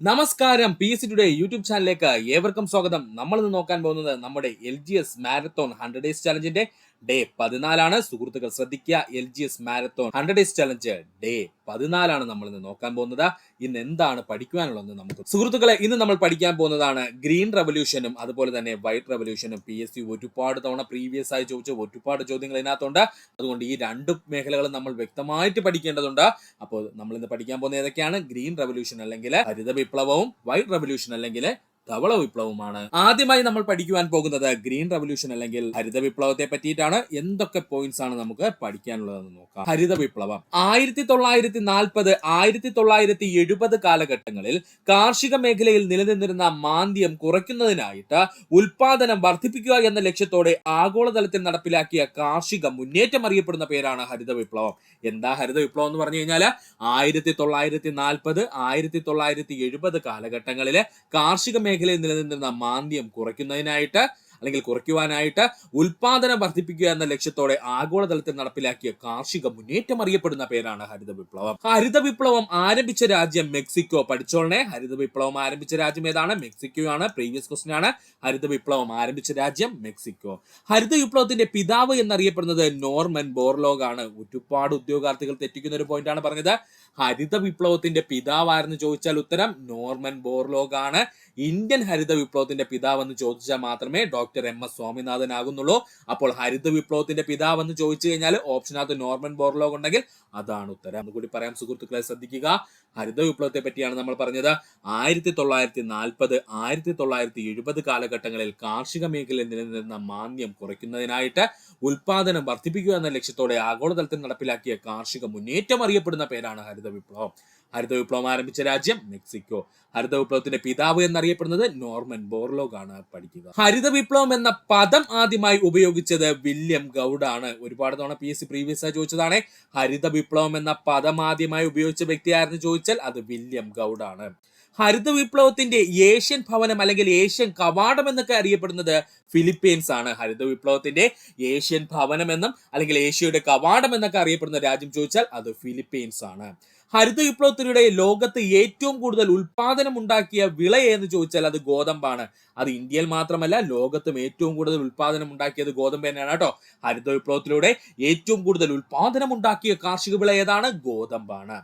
നമസ്കാരം, P S C today YouTube ചാനലിലേക്ക് ഏവർക്കും സ്വാഗതം. നമ്മൾ ഇന്ന് നോക്കാൻ പോകുന്നത് നമ്മുടെ LGS മാരത്തോൺ 100 ഡേയ്സ് ചലഞ്ചിന്റെ ഡേ 14 സുഹൃത്തുക്കൾ ശ്രദ്ധിക്കുക, LGS marathon 100 days challenge day 14 നമ്മൾ ഇന്ന് നോക്കാൻ പോകുന്നത്. ഇന്ന് എന്താണ് പഠിക്കുവാനുള്ളത് നമുക്ക് സുഹൃത്തുക്കളെ, ഇന്ന് നമ്മൾ പഠിക്കാൻ പോകുന്നതാണ് ഗ്രീൻ റവല്യൂഷനും അതുപോലെ തന്നെ വൈറ്റ് റവല്യൂഷനും. PSC ഒരുപാട് തവണ പ്രീവിയസ് ആയി ചോദിച്ച ഒരുപാട് ചോദ്യങ്ങൾ ഇതിനകത്തുണ്ട്. അതുകൊണ്ട് ഈ രണ്ട് മേഖലകളും നമ്മൾ വ്യക്തമായിട്ട് പഠിക്കേണ്ടതുണ്ട്. അപ്പോൾ നമ്മൾ ഇന്ന് പഠിക്കാൻ പോകുന്ന ഏതൊക്കെയാണ്? ഗ്രീൻ റവല്യൂഷൻ അല്ലെങ്കിൽ ഹരിത വിപ്ലവവും വൈറ്റ് റവല്യൂഷൻ അല്ലെങ്കിൽ ധവള വിപ്ലവമാണ്. ആദ്യമായി നമ്മൾ പഠിക്കുവാൻ പോകുന്നത് ഗ്രീൻ റവല്യൂഷൻ അല്ലെങ്കിൽ ഹരിത വിപ്ലവത്തെ പറ്റിയിട്ടാണ്. എന്തൊക്കെ പോയിന്റ്സ് ആണ് നമുക്ക് പഠിക്കാനുള്ളതെന്ന് നോക്കാം. ഹരിത വിപ്ലവം 1940 1970 കാലഘട്ടങ്ങളിൽ കാർഷിക മേഖലയിൽ നിലനിന്നിരുന്ന മാന്ദ്യം കുറയ്ക്കുന്നതിനായിട്ട് ഉൽപാദനം വർദ്ധിപ്പിക്കുക എന്ന ലക്ഷ്യത്തോടെ ആഗോളതലത്തിൽ നടപ്പിലാക്കിയ കാർഷിക മുന്നേറ്റം അറിയപ്പെടുന്ന പേരാണ് ഹരിത വിപ്ലവം. എന്താ ഹരിത വിപ്ലവം എന്ന് പറഞ്ഞു കഴിഞ്ഞാൽ 1940 1970 കാലഘട്ടങ്ങളിലെ കാർഷിക മേഖലയിൽ നിലനിന്നിരുന്ന മാന്ദ്യം കുറയ്ക്കുന്നതിനായിട്ട് അല്ലെങ്കിൽ കുറയ്ക്കുവാനായിട്ട് ഉൽപാദനം വർദ്ധിപ്പിക്കുക എന്ന ലക്ഷ്യത്തോടെ ആഗോളതലത്തിൽ നടപ്പിലാക്കിയ കാർഷിക മുന്നേറ്റം അറിയപ്പെടുന്ന പേരാണ് ഹരിത വിപ്ലവം. ഹരിത വിപ്ലവം ആരംഭിച്ച രാജ്യം മെക്സിക്കോ. പഠിച്ചോളനെ, ഹരിത വിപ്ലവം ആരംഭിച്ച രാജ്യം ഏതാണ്? മെക്സിക്കോ ആണ്. പ്രീവിയസ് ക്വസ്റ്റ്യൻ ആണ്. ഹരിത വിപ്ലവം ആരംഭിച്ച രാജ്യം മെക്സിക്കോ. ഹരിത വിപ്ലവത്തിന്റെ പിതാവ് എന്നറിയപ്പെടുന്നത് നോർമൻ ബോർലോഗ് ആണ്. ഒരുപാട് ഉദ്യോഗാർത്ഥികൾ തെറ്റിക്കുന്ന ഒരു പോയിന്റ് ആണ് പറഞ്ഞത്. ഹരിത വിപ്ലവത്തിന്റെ പിതാവ് ആരെന്ന് ചോദിച്ചാൽ ഉത്തരം നോർമൻ ബോർലോഗ് ആണ്. ഇന്ത്യൻ ഹരിത വിപ്ലവത്തിന്റെ പിതാവ് എന്ന് ചോദിച്ചാൽ മാത്രമേ ഡോക്ടർ MS സ്വാമിനാഥൻ ആകുന്നുള്ളൂ. അപ്പോൾ ഹരിത വിപ്ലവത്തിന്റെ പിതാവ് എന്ന് ചോദിച്ചു കഴിഞ്ഞാൽ ഓപ്ഷനകത്ത് നോർമൻ ബോർലോഗ് ഉണ്ടെങ്കിൽ അതാണ് ഉത്തരം. ഒന്നുകൂടി പറയാം സുഹൃത്തുക്കളെ, ശ്രദ്ധിക്കുക. ഹരിത വിപ്ലവത്തെ പറ്റിയാണ് നമ്മൾ പറഞ്ഞത്. 1940 1970 കാലഘട്ടങ്ങളിൽ കാർഷിക മേഖലയിൽ നിലനിന്നിരുന്ന മാന്ദ്യം കുറയ്ക്കുന്നതിനായിട്ട് ഉൽപാദനം വർദ്ധിപ്പിക്കുക എന്ന ലക്ഷ്യത്തോടെ ആഗോളതലത്തിൽ നടപ്പിലാക്കിയ കാർഷിക മുന്നേറ്റം അറിയപ്പെടുന്ന പേരാണ് ഹരിത വിപ്ലവം. ഹരിത വിപ്ലവം ആരംഭിച്ച രാജ്യം മെക്സിക്കോ. ഹരിത വിപ്ലവത്തിന്റെ പിതാവ് എന്നറിയപ്പെടുന്നത് നോർമൻ ബോർലോഗ് ആണ്. പഠിക്കുക. ഹരിത വിപ്ലവം എന്ന പദം ആദ്യമായി ഉപയോഗിച്ചത് വില്യം ഗൗഡ് ആണ്. ഒരുപാട് തവണ PSC പ്രീവിയസ് ആയി ചോദിച്ചതാണ്. ഹരിത വിപ്ലവം എന്ന പദം ആദ്യമായി ഉപയോഗിച്ച വ്യക്തി ആരെന്ന് ചോദിച്ചാൽ അത് വില്യം ഗൗഡ് ആണ്. ഹരിത വിപ്ലവത്തിന്റെ ഏഷ്യൻ ഭവനം അല്ലെങ്കിൽ ഏഷ്യൻ കവാടം എന്നൊക്കെ അറിയപ്പെടുന്നത് ഫിലിപ്പീൻസ് ആണ്. ഹരിത വിപ്ലവത്തിന്റെ ഏഷ്യൻ ഭവനം എന്നും അല്ലെങ്കിൽ ഏഷ്യയുടെ കവാടം എന്നൊക്കെ അറിയപ്പെടുന്ന രാജ്യം ചോദിച്ചാൽ അത് ഫിലിപ്പീൻസ് ആണ്. ഹരിത വിപ്ലവത്തിലൂടെ ലോകത്ത് ഏറ്റവും കൂടുതൽ ഉൽപാദനം ഉണ്ടാക്കിയ വിള എന്ന് ചോദിച്ചാൽ അത് ഗോതമ്പാണ്. അത് ഇന്ത്യയിൽ മാത്രമല്ല, ലോകത്തും ഏറ്റവും കൂടുതൽ ഉൽപാദനം ഉണ്ടാക്കിയത് ഗോതമ്പ് തന്നെയാണ് കേട്ടോ. ഹരിത വിപ്ലവത്തിലൂടെ ഏറ്റവും കൂടുതൽ ഉൽപാദനം ഉണ്ടാക്കിയ കാർഷിക വിള ഏതാണ്? ഗോതമ്പാണ്.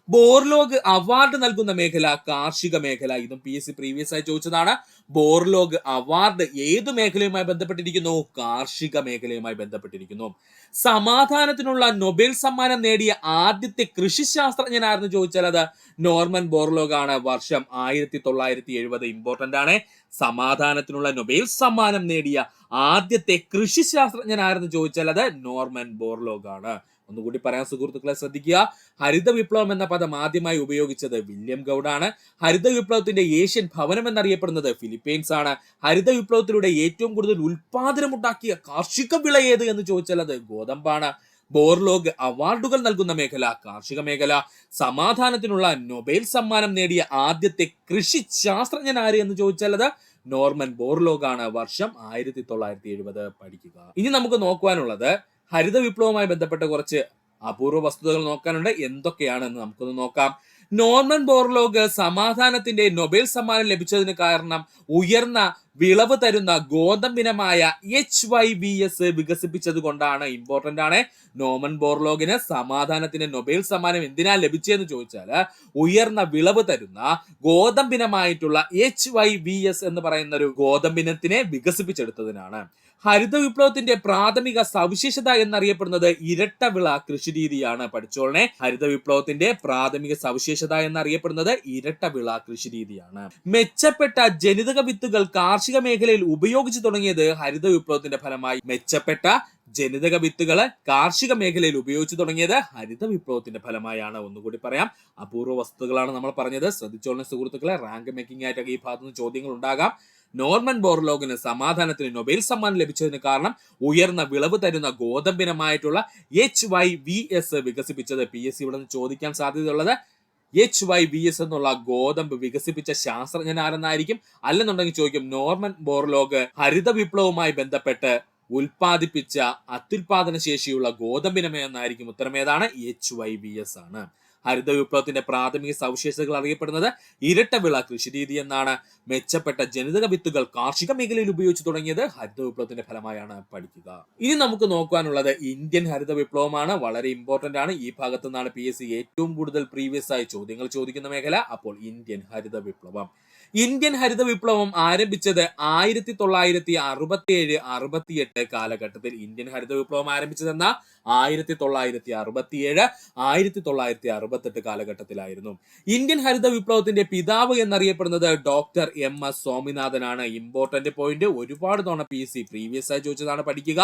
ബോർലോഗ് അവാർഡ് നൽകുന്ന മേഖല കാർഷിക മേഖല. ഇതും PSC പ്രീവിയസ് ആയി ചോദിച്ചതാണ്. ബോർലോഗ് അവാർഡ് ഏതു മേഖലയുമായി ബന്ധപ്പെട്ടിരിക്കുന്നു? കാർഷിക മേഖലയുമായി ബന്ധപ്പെട്ടിരിക്കുന്നു. സമാധാനത്തിനുള്ള നൊബേൽ സമ്മാനം നേടിയ ആദ്യത്തെ കൃഷി ശാസ്ത്രജ്ഞനായിരുന്നു ചോദിച്ചാൽ അത് നോർമൻ ബോർലോഗ് ആണ്. വർഷം 1970. ഇമ്പോർട്ടന്റ് ആണ്. സമാധാനത്തിനുള്ള നൊബേൽ സമ്മാനം നേടിയ ആദ്യത്തെ കൃഷി ശാസ്ത്രജ്ഞനായിരുന്നു ചോദിച്ചാൽ അത് നോർമൻ ബോർലോഗ് ആണ്. ഒന്നുകൂടി പറയാൻ സുഹൃത്തുക്കളെ, ശ്രദ്ധിക്കുക. ഹരിത വിപ്ലവം എന്ന പദം ആദ്യമായി ഉപയോഗിച്ചത് വില്യം ഗൗഡ് ആണ്. ഹരിത വിപ്ലവത്തിന്റെ ഏഷ്യൻ ഭവനം എന്നറിയപ്പെടുന്നത് ഫിലിപ്പീൻസ് ആണ്. ഹരിത വിപ്ലവത്തിലൂടെ ഏറ്റവും കൂടുതൽ ഉൽപാദനം ഉണ്ടാക്കിയ കാർഷിക വിള ഏത് എന്ന് ചോദിച്ചാൽ അത് ഗോതമ്പാണ്. ബോർലോഗ് അവാർഡുകൾ നൽകുന്ന മേഖല കാർഷിക മേഖല. സമാധാനത്തിനുള്ള നൊബേൽ സമ്മാനം നേടിയ ആദ്യത്തെ കൃഷി ശാസ്ത്രജ്ഞൻ ആര് എന്ന് ചോദിച്ചാൽ അത് നോർമൻ ബോർലോഗ് ആണ്. വർഷം 1970. പഠിക്കുക. ഇനി നമുക്ക് നോക്കുവാനുള്ളത് ഹരിത വിപ്ലവവുമായി ബന്ധപ്പെട്ട കുറച്ച് അപൂർവ വസ്തുതകൾ നോക്കാനുണ്ട്. എന്തൊക്കെയാണെന്ന് നമുക്കൊന്ന് നോക്കാം. നോർമൻ ബോർലോഗ് സമാധാനത്തിന്റെ നൊബേൽ സമ്മാനം ലഭിച്ചതിന് കാരണം ഉയർന്ന വിളവ് തരുന്ന ഗോതമ്പിനമായ HYBS വികസിപ്പിച്ചത് കൊണ്ടാണ്. ഇമ്പോർട്ടന്റ് ആണ്. നോർമൻ ബോർലോഗിന് സമാധാനത്തിന്റെ നൊബേൽ സമ്മാനം എന്തിനാ ലഭിച്ചതെന്ന് ചോദിച്ചാൽ ഉയർന്ന വിളവ് തരുന്ന ഗോതമ്പിനമായിട്ടുള്ള HYBS എന്ന് പറയുന്ന ഒരു ഗോതമ്പിനത്തിനെ വികസിപ്പിച്ചെടുത്തതിനാണ്. ഹരിത വിപ്ലവത്തിന്റെ പ്രാഥമിക സവിശേഷത എന്നറിയപ്പെടുന്നത് ഇരട്ട വിള കൃഷി രീതിയാണ്. പഠിച്ചോളനെ, ഹരിത വിപ്ലവത്തിന്റെ പ്രാഥമിക സവിശേഷത എന്നറിയപ്പെടുന്നത് ഇരട്ട വിള കൃഷി രീതിയാണ്. മെച്ചപ്പെട്ട ജനിതക വിത്തുകൾ കാർഷിക മേഖലയിൽ ഉപയോഗിച്ചു തുടങ്ങിയത് ഹരിത വിപ്ലവത്തിന്റെ ഫലമായി. മെച്ചപ്പെട്ട ജനിതക വിത്തുകള് കാർഷിക മേഖലയിൽ ഉപയോഗിച്ചു തുടങ്ങിയത് ഹരിത വിപ്ലവത്തിന്റെ ഫലമായാണ്. ഒന്നുകൂടി പറയാം, അപൂർവ വസ്തുക്കളാണ് നമ്മൾ പറഞ്ഞത്. ശ്രദ്ധിച്ചോളനെ സുഹൃത്തുക്കളെ. റാങ്ക് മേക്കിംഗ് ആയിട്ടൊക്കെ ഈ ഭാഗത്ത് നിന്ന് ചോദ്യങ്ങൾ ഉണ്ടാകാം. നോർമൻ ബോർലോഗിന് സമാധാനത്തിന് നൊബേൽ സമ്മാനം ലഭിച്ചതിന് കാരണം ഉയർന്ന വിളവ് തരുന്ന ഗോതമ്പിനമായിട്ടുള്ള HYBS വികസിപ്പിച്ചത്. PSC ഇവിടെ നിന്ന് ചോദിക്കാൻ സാധ്യതയുള്ളത് HYBS എന്നുള്ള ഗോതമ്പ് വികസിപ്പിച്ച ശാസ്ത്രജ്ഞൻ ആരെന്നായിരിക്കും. അല്ലെന്നുണ്ടെങ്കിൽ ചോദിക്കും നോർമൻ ബോർലോഗ് ഹരിത വിപ്ലവവുമായി ബന്ധപ്പെട്ട് ഉൽപ്പാദിപ്പിച്ച അത്യുൽപാദന ശേഷിയുള്ള ഗോതമ്പിനമേ എന്നായിരിക്കും. ഉത്തരം ഏതാണ്? HYBS ആണ്. ഹരിത വിപ്ലവത്തിന്റെ പ്രാഥമിക സവിശേഷതകൾ അറിയപ്പെടുന്നത് ഇരട്ട വിള കൃഷിരീതി എന്നാണ്. മെച്ചപ്പെട്ട ജനിതക വിത്തുകൾ കാർഷിക മേഖലയിൽ ഉപയോഗിച്ച് തുടങ്ങിയത് ഹരിത വിപ്ലവത്തിന്റെ ഫലമായാണ് പഠിക്കുക. ഇനി നമുക്ക് നോക്കാനുള്ളത് ഇന്ത്യൻ ഹരിത വിപ്ലവമാണ്. വളരെ ഇമ്പോർട്ടന്റ് ആണ്. ഈ ഭാഗത്തു നിന്നാണ് PSC ഏറ്റവും കൂടുതൽ പ്രീവിയസ് ആയി ചോദ്യങ്ങൾ ചോദിക്കുന്ന മേഖല. അപ്പോൾ ഇന്ത്യൻ ഹരിത വിപ്ലവം ആരംഭിച്ചത് 1967-68 കാലഘട്ടത്തിൽ. ഇന്ത്യൻ ഹരിത വിപ്ലവം ആരംഭിച്ചതെന്ന 1967-1968 കാലഘട്ടത്തിലായിരുന്നു. ഇന്ത്യൻ ഹരിത വിപ്ലവത്തിന്റെ പിതാവ് എന്നറിയപ്പെടുന്നത് ഡോക്ടർ MS സ്വാമിനാഥനാണ്. ഇമ്പോർട്ടന്റ് പോയിന്റ്, ഒരുപാട് തവണ PSC പ്രീവിയസ് ആയി ചോദിച്ചതാണ്, പഠിക്കുക.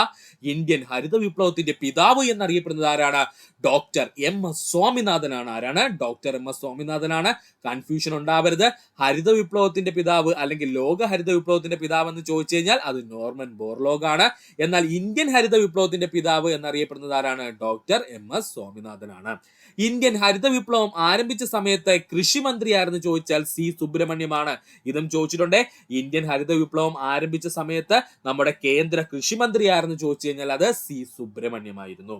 ഇന്ത്യൻ ഹരിത വിപ്ലവത്തിന്റെ പിതാവ് എന്നറിയപ്പെടുന്നത് ആരാണ്? Doctor MS സ്വാമിനാഥനാണ്. ആരാണ്? Doctor MS സ്വാമിനാഥനാണ്. കൺഫ്യൂഷൻ ഉണ്ടാവരുത്. ഹരിത വിപ്ലവത്തിന്റെ പിതാവ് അല്ലെങ്കിൽ ലോക ഹരിത വിപ്ലവത്തിന്റെ പിതാവ് എന്ന് ചോദിച്ചു കഴിഞ്ഞാൽ അത് നോർമൻ ബോർലോഗ് ആണ്. എന്നാൽ ഇന്ത്യൻ ഹരിത വിപ്ലവത്തിന്റെ പിതാവ് എന്നറിയപ്പെടുന്നത് ആരാണ്? Doctor MS സ്വാമിനാഥനാണ്. ഇന്ത്യൻ ഹരിത വിപ്ലവം ആരംഭിച്ച സമയത്ത് കൃഷി മന്ത്രിയായിരുന്നു ചോദിച്ചാൽ C സുബ്രഹ്മണ്യമാണ്. ഇതും ചോദിച്ചിട്ടുണ്ട്. ഇന്ത്യൻ ഹരിത വിപ്ലവം ആരംഭിച്ച സമയത്ത് നമ്മുടെ കേന്ദ്ര കൃഷി മന്ത്രിയായിരുന്നു ചോദിച്ചു കഴിഞ്ഞാൽ അത് C സുബ്രഹ്മണ്യമായിരുന്നു.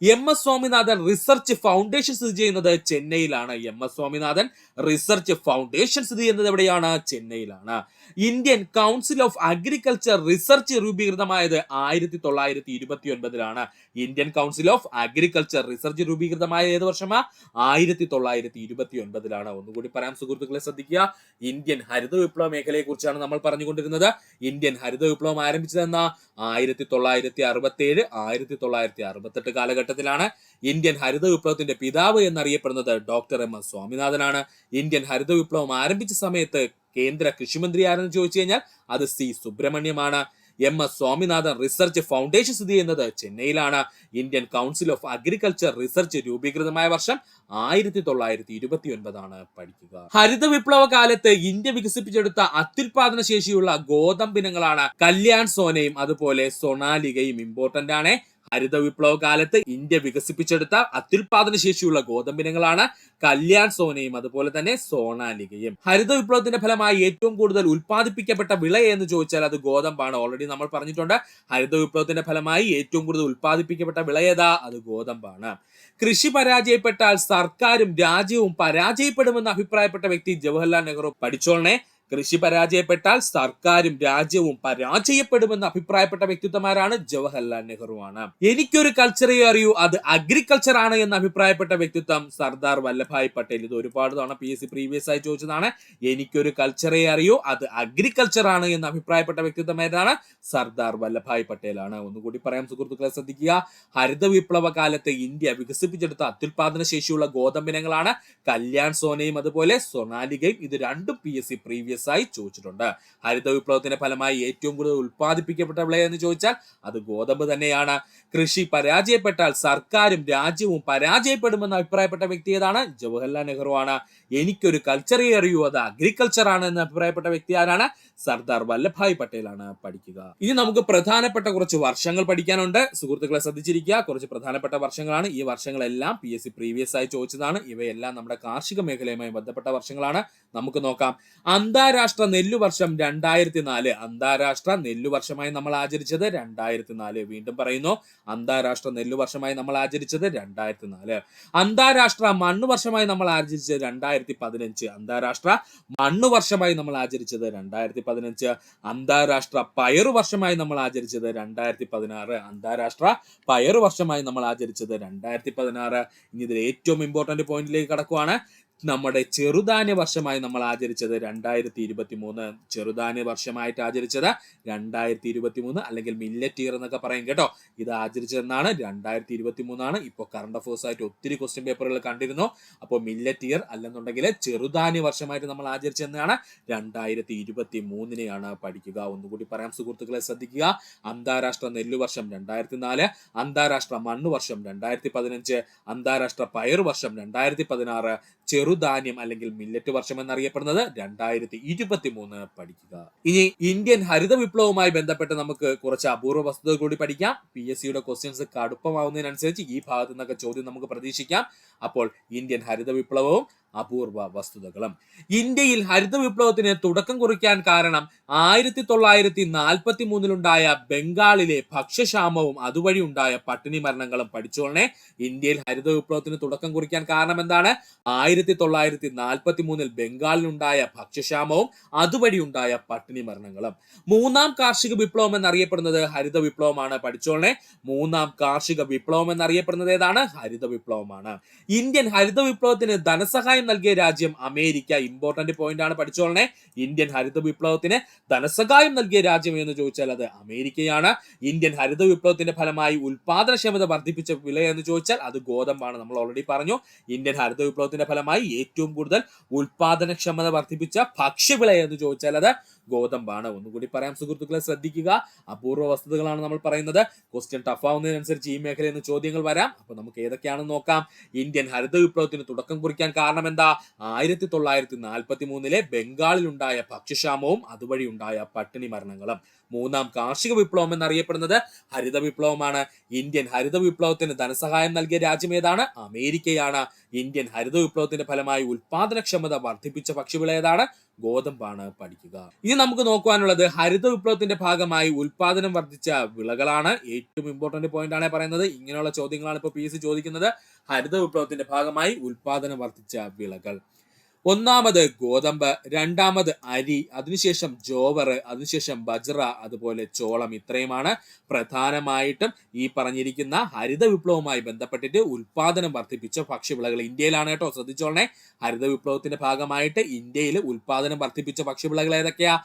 MS സ്വാമിനാഥൻ റിസർച്ച് ഫൗണ്ടേഷൻ സ്ഥിതി ചെയ്യുന്നത് ചെന്നൈയിലാണ്. MS സ്വാമിനാഥൻ റിസർച്ച് ഫൗണ്ടേഷൻ സ്ഥിതി ചെയ്യുന്നത് എവിടെയാണ്? ചെന്നൈയിലാണ്. Indian council of agriculture research രൂപീകൃതമായത് 1929ലാണ്. Indian council of agriculture research രൂപീകൃതമായ ഏത് വർഷമാണ്? 1929ലാണ്. ഒന്നുകൂടി പറയാം സുഹൃത്തുക്കളെ, ശ്രദ്ധിക്കുക. ഇന്ത്യൻ ഹരിത വിപ്ലവ മേഖലയെ കുറിച്ചാണ് നമ്മൾ പറഞ്ഞുകൊണ്ടിരുന്നത്. ഇന്ത്യൻ ഹരിത വിപ്ലവം ആരംഭിച്ചതെന്ന 1967, 1968 കാലഘട്ടത്തിലാണ്. ഇന്ത്യൻ ഹരിത വിപ്ലവത്തിന്റെ പിതാവ് എന്നറിയപ്പെടുന്നത് ഡോക്ടർ MS സ്വാമിനാഥനാണ്. ഇന്ത്യൻ ഹരിത വിപ്ലവം ആരംഭിച്ച സമയത്ത് കേന്ദ്ര കൃഷിമന്ത്രി ആരെന്ന് ചോദിച്ചു കഴിഞ്ഞാൽ അത് C സുബ്രഹ്മണ്യമാണ്. MS സ്വാമിനാഥൻ റിസർച്ച് ഫൗണ്ടേഷൻ സ്ഥിതി ചെയ്യുന്നത് ചെന്നൈയിലാണ്. Indian council of agriculture research രൂപീകൃതമായ വർഷം 1929 പഠിക്കുക. ഹരിത വിപ്ലവ കാലത്ത് ഇന്ത്യ വികസിപ്പിച്ചെടുത്ത അത്യുൽപാദന ശേഷിയുള്ള ഗോതമ്പിനങ്ങളാണ് കല്യാൺ സോനയും അതുപോലെ സൊണാലികയും. ഇമ്പോർട്ടന്റ് ആണ്. ഹരിത വിപ്ലവ കാലത്ത് ഇന്ത്യ വികസിപ്പിച്ചെടുത്ത അത്യുൽപാദന ശേഷിയുള്ള ഗോതമ്പിനങ്ങളാണ് കല്യാൺ സോനയും അതുപോലെ തന്നെ സോണാലികയും. ഹരിത വിപ്ലവത്തിന്റെ ഫലമായി ഏറ്റവും കൂടുതൽ ഉൽപ്പാദിപ്പിക്കപ്പെട്ട വിള എന്ന് ചോദിച്ചാൽ അത് ഗോതമ്പാണ്. ഓൾറെഡി നമ്മൾ പറഞ്ഞിട്ടുണ്ട്. ഹരിത വിപ്ലവത്തിന്റെ ഫലമായി ഏറ്റവും കൂടുതൽ ഉൽപ്പാദിപ്പിക്കപ്പെട്ട വിള ഏതാ? അത് ഗോതമ്പാണ്. കൃഷി പരാജയപ്പെട്ടാൽ സർക്കാരും രാജ്യവും പരാജയപ്പെടുമെന്ന് അഭിപ്രായപ്പെട്ട വ്യക്തി ജവഹർലാൽ നെഹ്റു. പഠിച്ചോളണേ. കൃഷി പരാജയപ്പെട്ടാൽ സർക്കാരും രാജ്യവും പരാജയപ്പെടുമെന്ന് അഭിപ്രായപ്പെട്ട വ്യക്തിത്വമാരാണ്? ജവഹർലാൽ നെഹ്റു ആണ്. എനിക്കൊരു കൾച്ചറേ അറിയൂ, അത് അഗ്രികൾച്ചർ ആണ് എന്ന് അഭിപ്രായപ്പെട്ട വ്യക്തിത്വം സർദാർ വല്ലഭായ് പട്ടേൽ. ഇത് ഒരുപാട് തവണ PSC പ്രീവിയസ് ആയി ചോദിച്ചതാണ്. എനിക്കൊരു കൾച്ചറേ അറിയൂ, അത് അഗ്രികൾച്ചർ ആണ് എന്ന് അഭിപ്രായപ്പെട്ട വ്യക്തിത്വം ഏതാണ്? സർദാർ വല്ലഭായ് പട്ടേൽ ആണ്. ഒന്നുകൂടി പറയാം സുഹൃത്തുക്കളെ, ശ്രദ്ധിക്കുക. ഹരിത വിപ്ലവ കാലത്ത് ഇന്ത്യ വികസിപ്പിച്ചെടുത്ത അത്യുൽപാദന ശേഷിയുള്ള ഗോതമ്പിനങ്ങളാണ് കല്യാൺ സോനയും അതുപോലെ സൊണാലികയും. ഇത് രണ്ടും PSC പ്രീവിയസ് ആയി ചോദിച്ചിട്ടുണ്ട്. ഹരിത വിപ്ലവത്തിന്റെ ഫലമായി ഏറ്റവും കൂടുതൽ ഉൽപ്പാദിപ്പിക്കപ്പെട്ട വിള എന്ന് ചോദിച്ചാൽ അത് ഗോതമ്പ് തന്നെയാണ്. കൃഷി പരാജയപ്പെട്ടാൽ സർക്കാരും രാജ്യവും പരാജയപ്പെടുമെന്ന് അഭിപ്രായപ്പെട്ട വ്യക്തി ഏതാണ്? ജവഹർലാൽ നെഹ്റു ആണ്. എനിക്കൊരു കൾച്ചറേ അറിയൂ, അത് അഗ്രികൾച്ചർ ആണ് എന്ന് അഭിപ്രായപ്പെട്ട വ്യക്തി ആരാണ്? സർദാർ വല്ലഭായ് പട്ടേൽ ആണ്. പഠിക്കുക. ഇനി നമുക്ക് പ്രധാനപ്പെട്ട കുറച്ച് വർഷങ്ങൾ പഠിക്കാനുണ്ട്. സുഹൃത്തുക്കളെ ശ്രദ്ധിച്ചിരിക്കുക. കുറച്ച് പ്രധാനപ്പെട്ട വർഷങ്ങളാണ്. ഈ വർഷങ്ങളെല്ലാം PSC പ്രീവിയസ് ആയി ചോദിച്ചതാണ്. ഇവയെല്ലാം നമ്മുടെ കാർഷിക മേഖലയുമായി ബന്ധപ്പെട്ട വർഷങ്ങളാണ്. നമുക്ക് നോക്കാം. അന്താരാഷ്ട്ര നെല്ലുവർഷം 2004. അന്താരാഷ്ട്ര നെല്ലുവർഷമായി നമ്മൾ ആചരിച്ചത് 2004. വീണ്ടും പറയുന്നു, അന്താരാഷ്ട്ര നെല്ലുവർഷമായി നമ്മൾ ആചരിച്ചത് 2004. അന്താരാഷ്ട്ര മണ്ണ് വർഷമായി നമ്മൾ ആചരിച്ചത് 2015. അന്താരാഷ്ട്ര മണ്ണ് വർഷമായി നമ്മൾ ആചരിച്ചത് 2015. അന്താരാഷ്ട്ര പയറു വർഷമായി നമ്മൾ ആചരിച്ചത് 2016. അന്താരാഷ്ട്ര പയറു വർഷമായി നമ്മൾ ആചരിച്ചത് 2016. ഇനി ഇതിൽ ഏറ്റവും ഇമ്പോർട്ടന്റ് പോയിന്റിലേക്ക് കടക്കുവാണ്. നമ്മുടെ ചെറുധാന്യ വർഷമായി നമ്മൾ ആചരിച്ചത് 2023. ചെറുധാന്യ വർഷമായിട്ട് ആചരിച്ചത് 2023 അല്ലെങ്കിൽ മില്ലറ്റ് ഇയർ എന്നൊക്കെ പറയും കേട്ടോ. ഇത് ആചരിച്ചതെന്നാണ് 2023. ഇപ്പോൾ കറണ്ട് അഫേഴ്സ് ആയിട്ട് ഒത്തിരി ക്വസ്റ്റ്യൻ പേപ്പറുകൾ കണ്ടിരുന്നു. അപ്പോൾ മില്ലറ്റ് ഇയർ അല്ലെന്നുണ്ടെങ്കിൽ ചെറുധാന്യ വർഷമായിട്ട് നമ്മൾ ആചരിച്ചതെന്നാണ് 2023 പഠിക്കുക. ഒന്നുകൂടി പറയാം സുഹൃത്തുക്കളെ, ശ്രദ്ധിക്കുക. അന്താരാഷ്ട്ര നെല്ലുവർഷം 2004, അന്താരാഷ്ട്ര മണ്ണ് വർഷം 2015, അന്താരാഷ്ട്ര പയർ വർഷം 2016, ചെറുധാന്യം അല്ലെങ്കിൽ മില്ലറ്റ് വർഷം എന്നറിയപ്പെടുന്നത് 2023 പഠിക്കുക. ഇനി ഇന്ത്യൻ ഹരിത വിപ്ലവവുമായി ബന്ധപ്പെട്ട് നമുക്ക് കുറച്ച് അപൂർവ വസ്തുതകൾ കൂടി പഠിക്കാം. PSCയുടെ ക്വസ്റ്റ്യൻസ് കടുപ്പമാവുന്നതിനനുസരിച്ച് ഈ ഭാഗത്തു നിന്നൊക്കെ ചോദ്യം നമുക്ക് പ്രതീക്ഷിക്കാം. അപ്പോൾ ഇന്ത്യൻ ഹരിത വിപ്ലവവും അപൂർവ വസ്തുതകളും. ഇന്ത്യയിൽ ഹരിത വിപ്ലവത്തിന് തുടക്കം കുറിക്കാൻ കാരണം 1943-ലുണ്ടായ ബംഗാളിലെ ഭക്ഷ്യക്ഷാമവും അതുവഴി ഉണ്ടായ പട്ടിണി മരണങ്ങളും പഠിച്ചോളനെ. ഇന്ത്യയിൽ ഹരിത വിപ്ലവത്തിന് തുടക്കം കുറിക്കാൻ കാരണം എന്താണ്? 1943-ൽ ബംഗാളിലുണ്ടായ ഭക്ഷ്യക്ഷാമവും അതുവഴി ഉണ്ടായ പട്ടിണി മരണങ്ങളും. മൂന്നാം കാർഷിക വിപ്ലവം എന്നറിയപ്പെടുന്നത് ഹരിത വിപ്ലവമാണ്. പഠിച്ചോളനെ. മൂന്നാം കാർഷിക വിപ്ലവം എന്നറിയപ്പെടുന്നത് ഏതാണ്? ഹരിത വിപ്ലവമാണ്. ഇന്ത്യൻ ഹരിത വിപ്ലവത്തിന് ധനസഹായം നൽകിയ രാജ്യം അമേരിക്ക. ഇമ്പോർട്ടന്റ് പോയിന്റ് ആണ്. പഠിച്ചോളനെ. ഇന്ത്യൻ ഹരിത വിപ്ലവത്തിന് ധനസഹായം നൽകിയ രാജ്യം എന്ന് ചോദിച്ചാൽ അത് അമേരിക്കയാണ്. ഇന്ത്യൻ ഹരിത വിപ്ലവത്തിന്റെ ഫലമായി ഉൽപാദനക്ഷമത വർദ്ധിപ്പിച്ച വിള എന്ന് ചോദിച്ചാൽ അത് ഗോതമ്പാണ്. നമ്മൾ ഓൾറെഡി പറഞ്ഞു. ഇന്ത്യൻ ഹരിത വിപ്ലവത്തിന്റെ ഫലമായി ഏറ്റവും കൂടുതൽ ഉൽപാദനക്ഷമത വർദ്ധിപ്പിച്ച ഭക്ഷ്യവിള എന്ന് ചോദിച്ചാൽ അത് ഗോതമ്പാണ്. ഒന്നുകൂടി പറയാം സുഹൃത്തുക്കളെ, ശ്രദ്ധിക്കുക. അപൂർവ വസ്തുതകളാണ് നമ്മൾ പറയുന്നത്. ക്വസ്റ്റ്യൻ ടഫ് ആവുന്നതിനനുസരിച്ച് ഈ മേഖലയിൽ നിന്ന് ചോദ്യങ്ങൾ വരാം. അപ്പൊ നമുക്ക് ഏതൊക്കെയാണെന്ന് നോക്കാം. ഇന്ത്യൻ ഹരിത വിപ്ലവത്തിന് തുടക്കം കുറിക്കാൻ കാരണം എന്താ? 1943-ലെ ബംഗാളിലുണ്ടായ ഭക്ഷ്യക്ഷാമവും അതുവഴി ഉണ്ടായ പട്ടിണി മരണങ്ങളും. മൂന്നാം കാർഷിക വിപ്ലവം എന്നറിയപ്പെടുന്നത് ഹരിത വിപ്ലവമാണ്. ഇന്ത്യൻ ഹരിത വിപ്ലവത്തിന് ധനസഹായം നൽകിയ രാജ്യം ഏതാണ്? അമേരിക്കയാണ്. ഇന്ത്യൻ ഹരിത വിപ്ലവത്തിന്റെ ഫലമായി ഉൽപാദനക്ഷമത വർദ്ധിപ്പിച്ച ഭക്ഷ്യവിള ഏതാണ്? ഗോതമ്പാണ്. പഠിക്കുക. ഇനി നമുക്ക് നോക്കുവാനുള്ളത് ഹരിത വിപ്ലവത്തിന്റെ ഭാഗമായി ഉൽപാദനം വർദ്ധിച്ച വിളകളാണ്. ഏറ്റവും ഇമ്പോർട്ടന്റ് പോയിന്റ് ആണ് പറയുന്നത്. ഇങ്ങനെയുള്ള ചോദ്യങ്ങളാണ് ഇപ്പോൾ PSC ചോദിക്കുന്നത്. ഹരിത വിപ്ലവത്തിന്റെ ഭാഗമായി ഉൽപാദനം വർദ്ധിച്ച വിളകൾ. ഒന്നാമത് ഗോതമ്പ്, രണ്ടാമത് അരി, അതിനുശേഷം ജോവർ, അതിനുശേഷം ബജ്റ, അതുപോലെ ചോളം. ഇത്രയുമാണ് പ്രധാനമായിട്ടും ഈ പറഞ്ഞിരിക്കുന്ന ഹരിത വിപ്ലവവുമായി ബന്ധപ്പെട്ടിട്ട് ഉൽപാദനം വർദ്ധിപ്പിച്ച ഭക്ഷ്യവിളകൾ. ഇന്ത്യയിലാണ് കേട്ടോ, ശ്രദ്ധിച്ചോളണേ. ഹരിത വിപ്ലവത്തിന്റെ ഭാഗമായിട്ട് ഇന്ത്യയിൽ ഉൽപാദനം വർദ്ധിപ്പിച്ച ഭക്ഷ്യവിളകൾ ഏതൊക്കെയാ?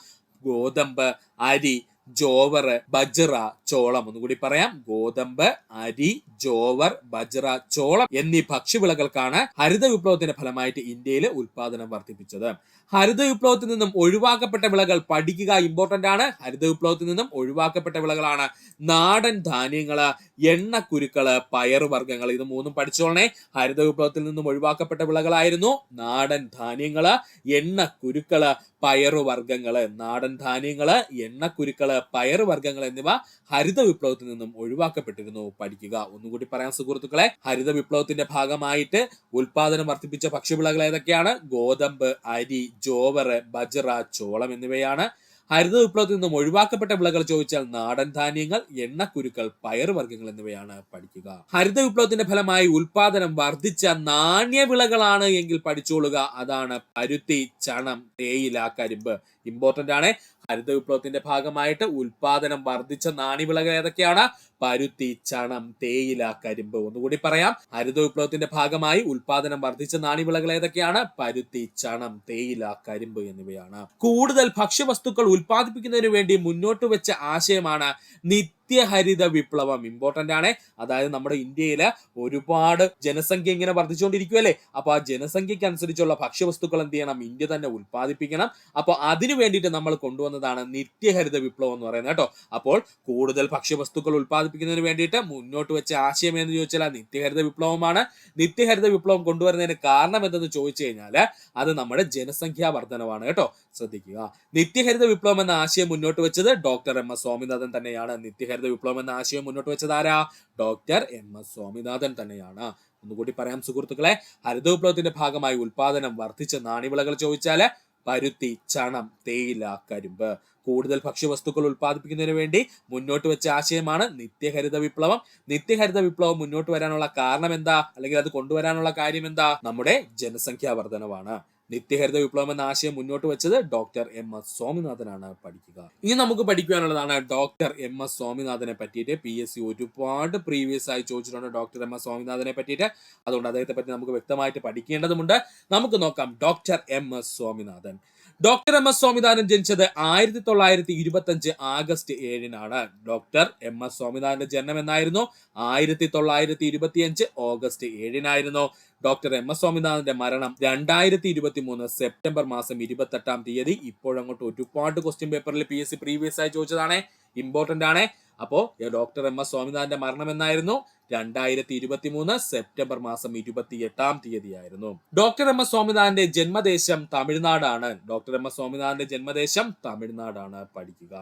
ഗോതമ്പ്, അരി, ജോവർ, ബജ്റ, ചോളം. ഒന്നുകൂടി പറയാം. ഗോതമ്പ്, അരി, ജോവർ, ബജ്റ, ചോളം എന്നീ ഭക്ഷ്യവിളകൾക്കാണ് ഹരിത വിപ്ലവത്തിന്റെ ഫലമായിട്ട് ഇന്ത്യയിൽ ഉൽപാദനം വർദ്ധിപ്പിച്ചത്. ഹരിത വിപ്ലവത്തിൽ നിന്നും ഒഴിവാക്കപ്പെട്ട വിളകൾ പഠിക്കുക. ഇമ്പോർട്ടന്റ് ആണ്. ഹരിത വിപ്ലവത്തിൽ നിന്നും ഒഴിവാക്കപ്പെട്ട വിളകളാണ് നാടൻ ധാന്യങ്ങള്, എണ്ണക്കുരുക്കള്, പയറുവർഗ്ഗങ്ങൾ. ഇത് മൂന്നും പഠിച്ചോളണേ. ഹരിത വിപ്ലവത്തിൽ നിന്നും ഒഴിവാക്കപ്പെട്ട വിളകളായിരുന്നു നാടൻ ധാന്യങ്ങള്, എണ്ണക്കുരുക്കള്, പയറുവർഗ്ഗങ്ങള്. നാടൻ ധാന്യങ്ങള്, എണ്ണക്കുരുക്കള്, പയറുവർഗ്ഗങ്ങൾ എന്നിവ ഹരിത വിപ്ലവത്തിൽ നിന്നും ഒഴിവാക്കപ്പെട്ടിരുന്നു. പഠിക്കുക. ഒന്നുകൂടി പറയാം സുഹൃത്തുക്കളെ. ഹരിത വിപ്ലവത്തിന്റെ ഭാഗമായിട്ട് ഉൽപാദനം വർദ്ധിപ്പിച്ച ഭക്ഷ്യവിളകൾ ഏതൊക്കെയാണ്? ഗോതമ്പ്, അരി, ജോവർ, ബജ്റ, ചോളം എന്നിവയാണ്. ഹരിത വിപ്ലവത്തിൽ നിന്നും ഒഴിവാക്കപ്പെട്ട വിളകൾ ചോദിച്ചാൽ നാടൻ ധാന്യങ്ങൾ, എണ്ണക്കുരുക്കൾ, പയറുവർഗ്ഗങ്ങൾ എന്നിവയാണ്. പഠിക്കുക. ഹരിത വിപ്ലവത്തിന്റെ ഫലമായി ഉൽപാദനം വർദ്ധിച്ച നാണ്യവിളകളാണ് എങ്കിൽ പഠിച്ചോളുക. അതാണ് പരുത്തി, ചണം, തേയില, കരിമ്പ്. ഇമ്പോർട്ടന്റ് ആണ്. ഹരിത വിപ്ലവത്തിന്റെ ഭാഗമായിട്ട് ഉൽപാദനം വർദ്ധിച്ച നാണ്യവിളകൾ ഏതൊക്കെയാണ്? പരുത്തി, ചണം, തേയില, കരിമ്പ്. ഒന്നുകൂടി പറയാം. ഹരിത വിപ്ലവത്തിന്റെ ഭാഗമായി ഉൽപാദനം വർദ്ധിച്ച നാണ്യവിളകൾ ഏതൊക്കെയാണ്? പരുത്തി, ചണം, തേയില, കരിമ്പ് എന്നിവയാണ്. കൂടുതൽ ഭക്ഷ്യവസ്തുക്കൾ ഉൽപ്പാദിപ്പിക്കുന്നതിന് വേണ്ടി മുന്നോട്ട് വെച്ച ആശയമാണ് നിത്യഹരിത വിപ്ലവം. ഇമ്പോർട്ടന്റ് ആണ്. അതായത് നമ്മുടെ ഇന്ത്യയില് ഒരുപാട് ജനസംഖ്യ ഇങ്ങനെ വർദ്ധിച്ചുകൊണ്ടിരിക്കുകയല്ലേ. അപ്പൊ ആ ജനസംഖ്യക്ക് അനുസരിച്ചുള്ള ഭക്ഷ്യവസ്തുക്കൾ എന്ത് ചെയ്യണം? ഇന്ത്യ തന്നെ ഉൽപ്പാദിപ്പിക്കണം. അപ്പൊ അതിനു വേണ്ടിയിട്ട് നമ്മൾ കൊണ്ടുവന്നതാണ് നിത്യഹരിത വിപ്ലവം എന്ന് പറയുന്നത് കേട്ടോ. അപ്പോൾ കൂടുതൽ ഭക്ഷ്യവസ്തുക്കൾ ഉൽപ്പാദിപ്പിക്കുന്നതിന് വേണ്ടിയിട്ട് മുന്നോട്ട് വെച്ച ആശയം എന്ന് ചോദിച്ചാൽ നിത്യഹരിത വിപ്ലവമാണ്. നിത്യഹരിത വിപ്ലവം കൊണ്ടുവരുന്നതിന് കാരണം എന്തെന്ന് ചോദിച്ചു കഴിഞ്ഞാൽ അത് നമ്മുടെ ജനസംഖ്യാ വർധനവാണ് കേട്ടോ. ശ്രദ്ധിക്കുക. നിത്യഹരിത വിപ്ലവം എന്ന ആശയം മുന്നോട്ട് വെച്ചത് ഡോക്ടർ MS സ്വാമിനാഥൻ തന്നെയാണ്. നിത്യഹരിത വിപ്ലവം എന്ന ആശയം മുന്നോട്ട് വെച്ചത് ആരാ? ഡോക്ടർ MS സ്വാമിനാഥൻ തന്നെയാണ്. ഒന്നുകൂടി പറയാം സുഹൃത്തുക്കളെ. ഹരിത വിപ്ലവത്തിന്റെ ഭാഗമായി ഉൽപാദനം വർദ്ധിച്ച നാണ്യവിളകൾ ചോദിച്ചാല് പരുത്തി, ചണം, തേയില, കരിമ്പ്. കൂടുതൽ ഭക്ഷ്യവസ്തുക്കൾ ഉൽപ്പാദിപ്പിക്കുന്നതിന് വേണ്ടി മുന്നോട്ട് വെച്ച ആശയമാണ് നിത്യഹരിത വിപ്ലവം. നിത്യഹരിത വിപ്ലവം മുന്നോട്ട് വരാനുള്ള കാരണം എന്താ? അല്ലെങ്കിൽ അത് കൊണ്ടുവരാനുള്ള കാര്യം എന്താ? നമ്മുടെ ജനസംഖ്യാ വർധനവാണ്. നിത്യഹരിത വിപ്ലവം എന്ന ആശയം മുന്നോട്ട് വെച്ചത് ഡോക്ടർ MS സ്വാമിനാഥനാണ്. പഠിക്കുക. ഇനി നമുക്ക് പഠിക്കുവാനുള്ളതാണ് ഡോക്ടർ MS സ്വാമിനാഥനെ പറ്റിയിട്ട്. PSC ഒരുപാട് പ്രീവിയസ് ആയി ചോദിച്ചിട്ടുണ്ട് ഡോക്ടർ MS സ്വാമിനാഥനെ പറ്റിയിട്ട്. അതുകൊണ്ട് അദ്ദേഹത്തെ പറ്റി നമുക്ക് വ്യക്തമായിട്ട് പഠിക്കേണ്ടതുണ്ട്. നമുക്ക് നോക്കാം. Doctor MS Swaminathan. Doctor MS Swaminathan ജനിച്ചത് 1925 ആഗസ്റ്റ് 7-നാണ്. ഡോക്ടർ MS സ്വാമിനാഥന്റെ ജനനം എന്നായിരുന്നു? 1925 ഓഗസ്റ്റ് 7-നായിരുന്നു. ഡോക്ടർ MS സ്വാമിനാഥന്റെ മരണം 2023 സെപ്റ്റംബർ മാസം 28-ാം തീയതി. ഇപ്പോഴങ്ങോട്ട് ഒരുപാട് ക്വസ്റ്റ്യൻ പേപ്പറിൽ PSC പ്രീവിയസ് ആയി ചോദിച്ചതാണ്. ഇമ്പോർട്ടന്റ് ആണ്. അപ്പോ ഡോക്ടർ MS സ്വാമിനാഥന്റെ മരണം എന്നായിരുന്നു? 2023 സെപ്റ്റംബർ മാസം 28-ാം തീയതിയായിരുന്നു. ഡോക്ടർ MS സ്വാമിനാഥന്റെ ജന്മദേശം തമിഴ്നാടാണ്. ഡോക്ടർ MS സ്വാമിനാഥന്റെ ജന്മദേശം തമിഴ്നാടാണ്. പഠിക്കുക.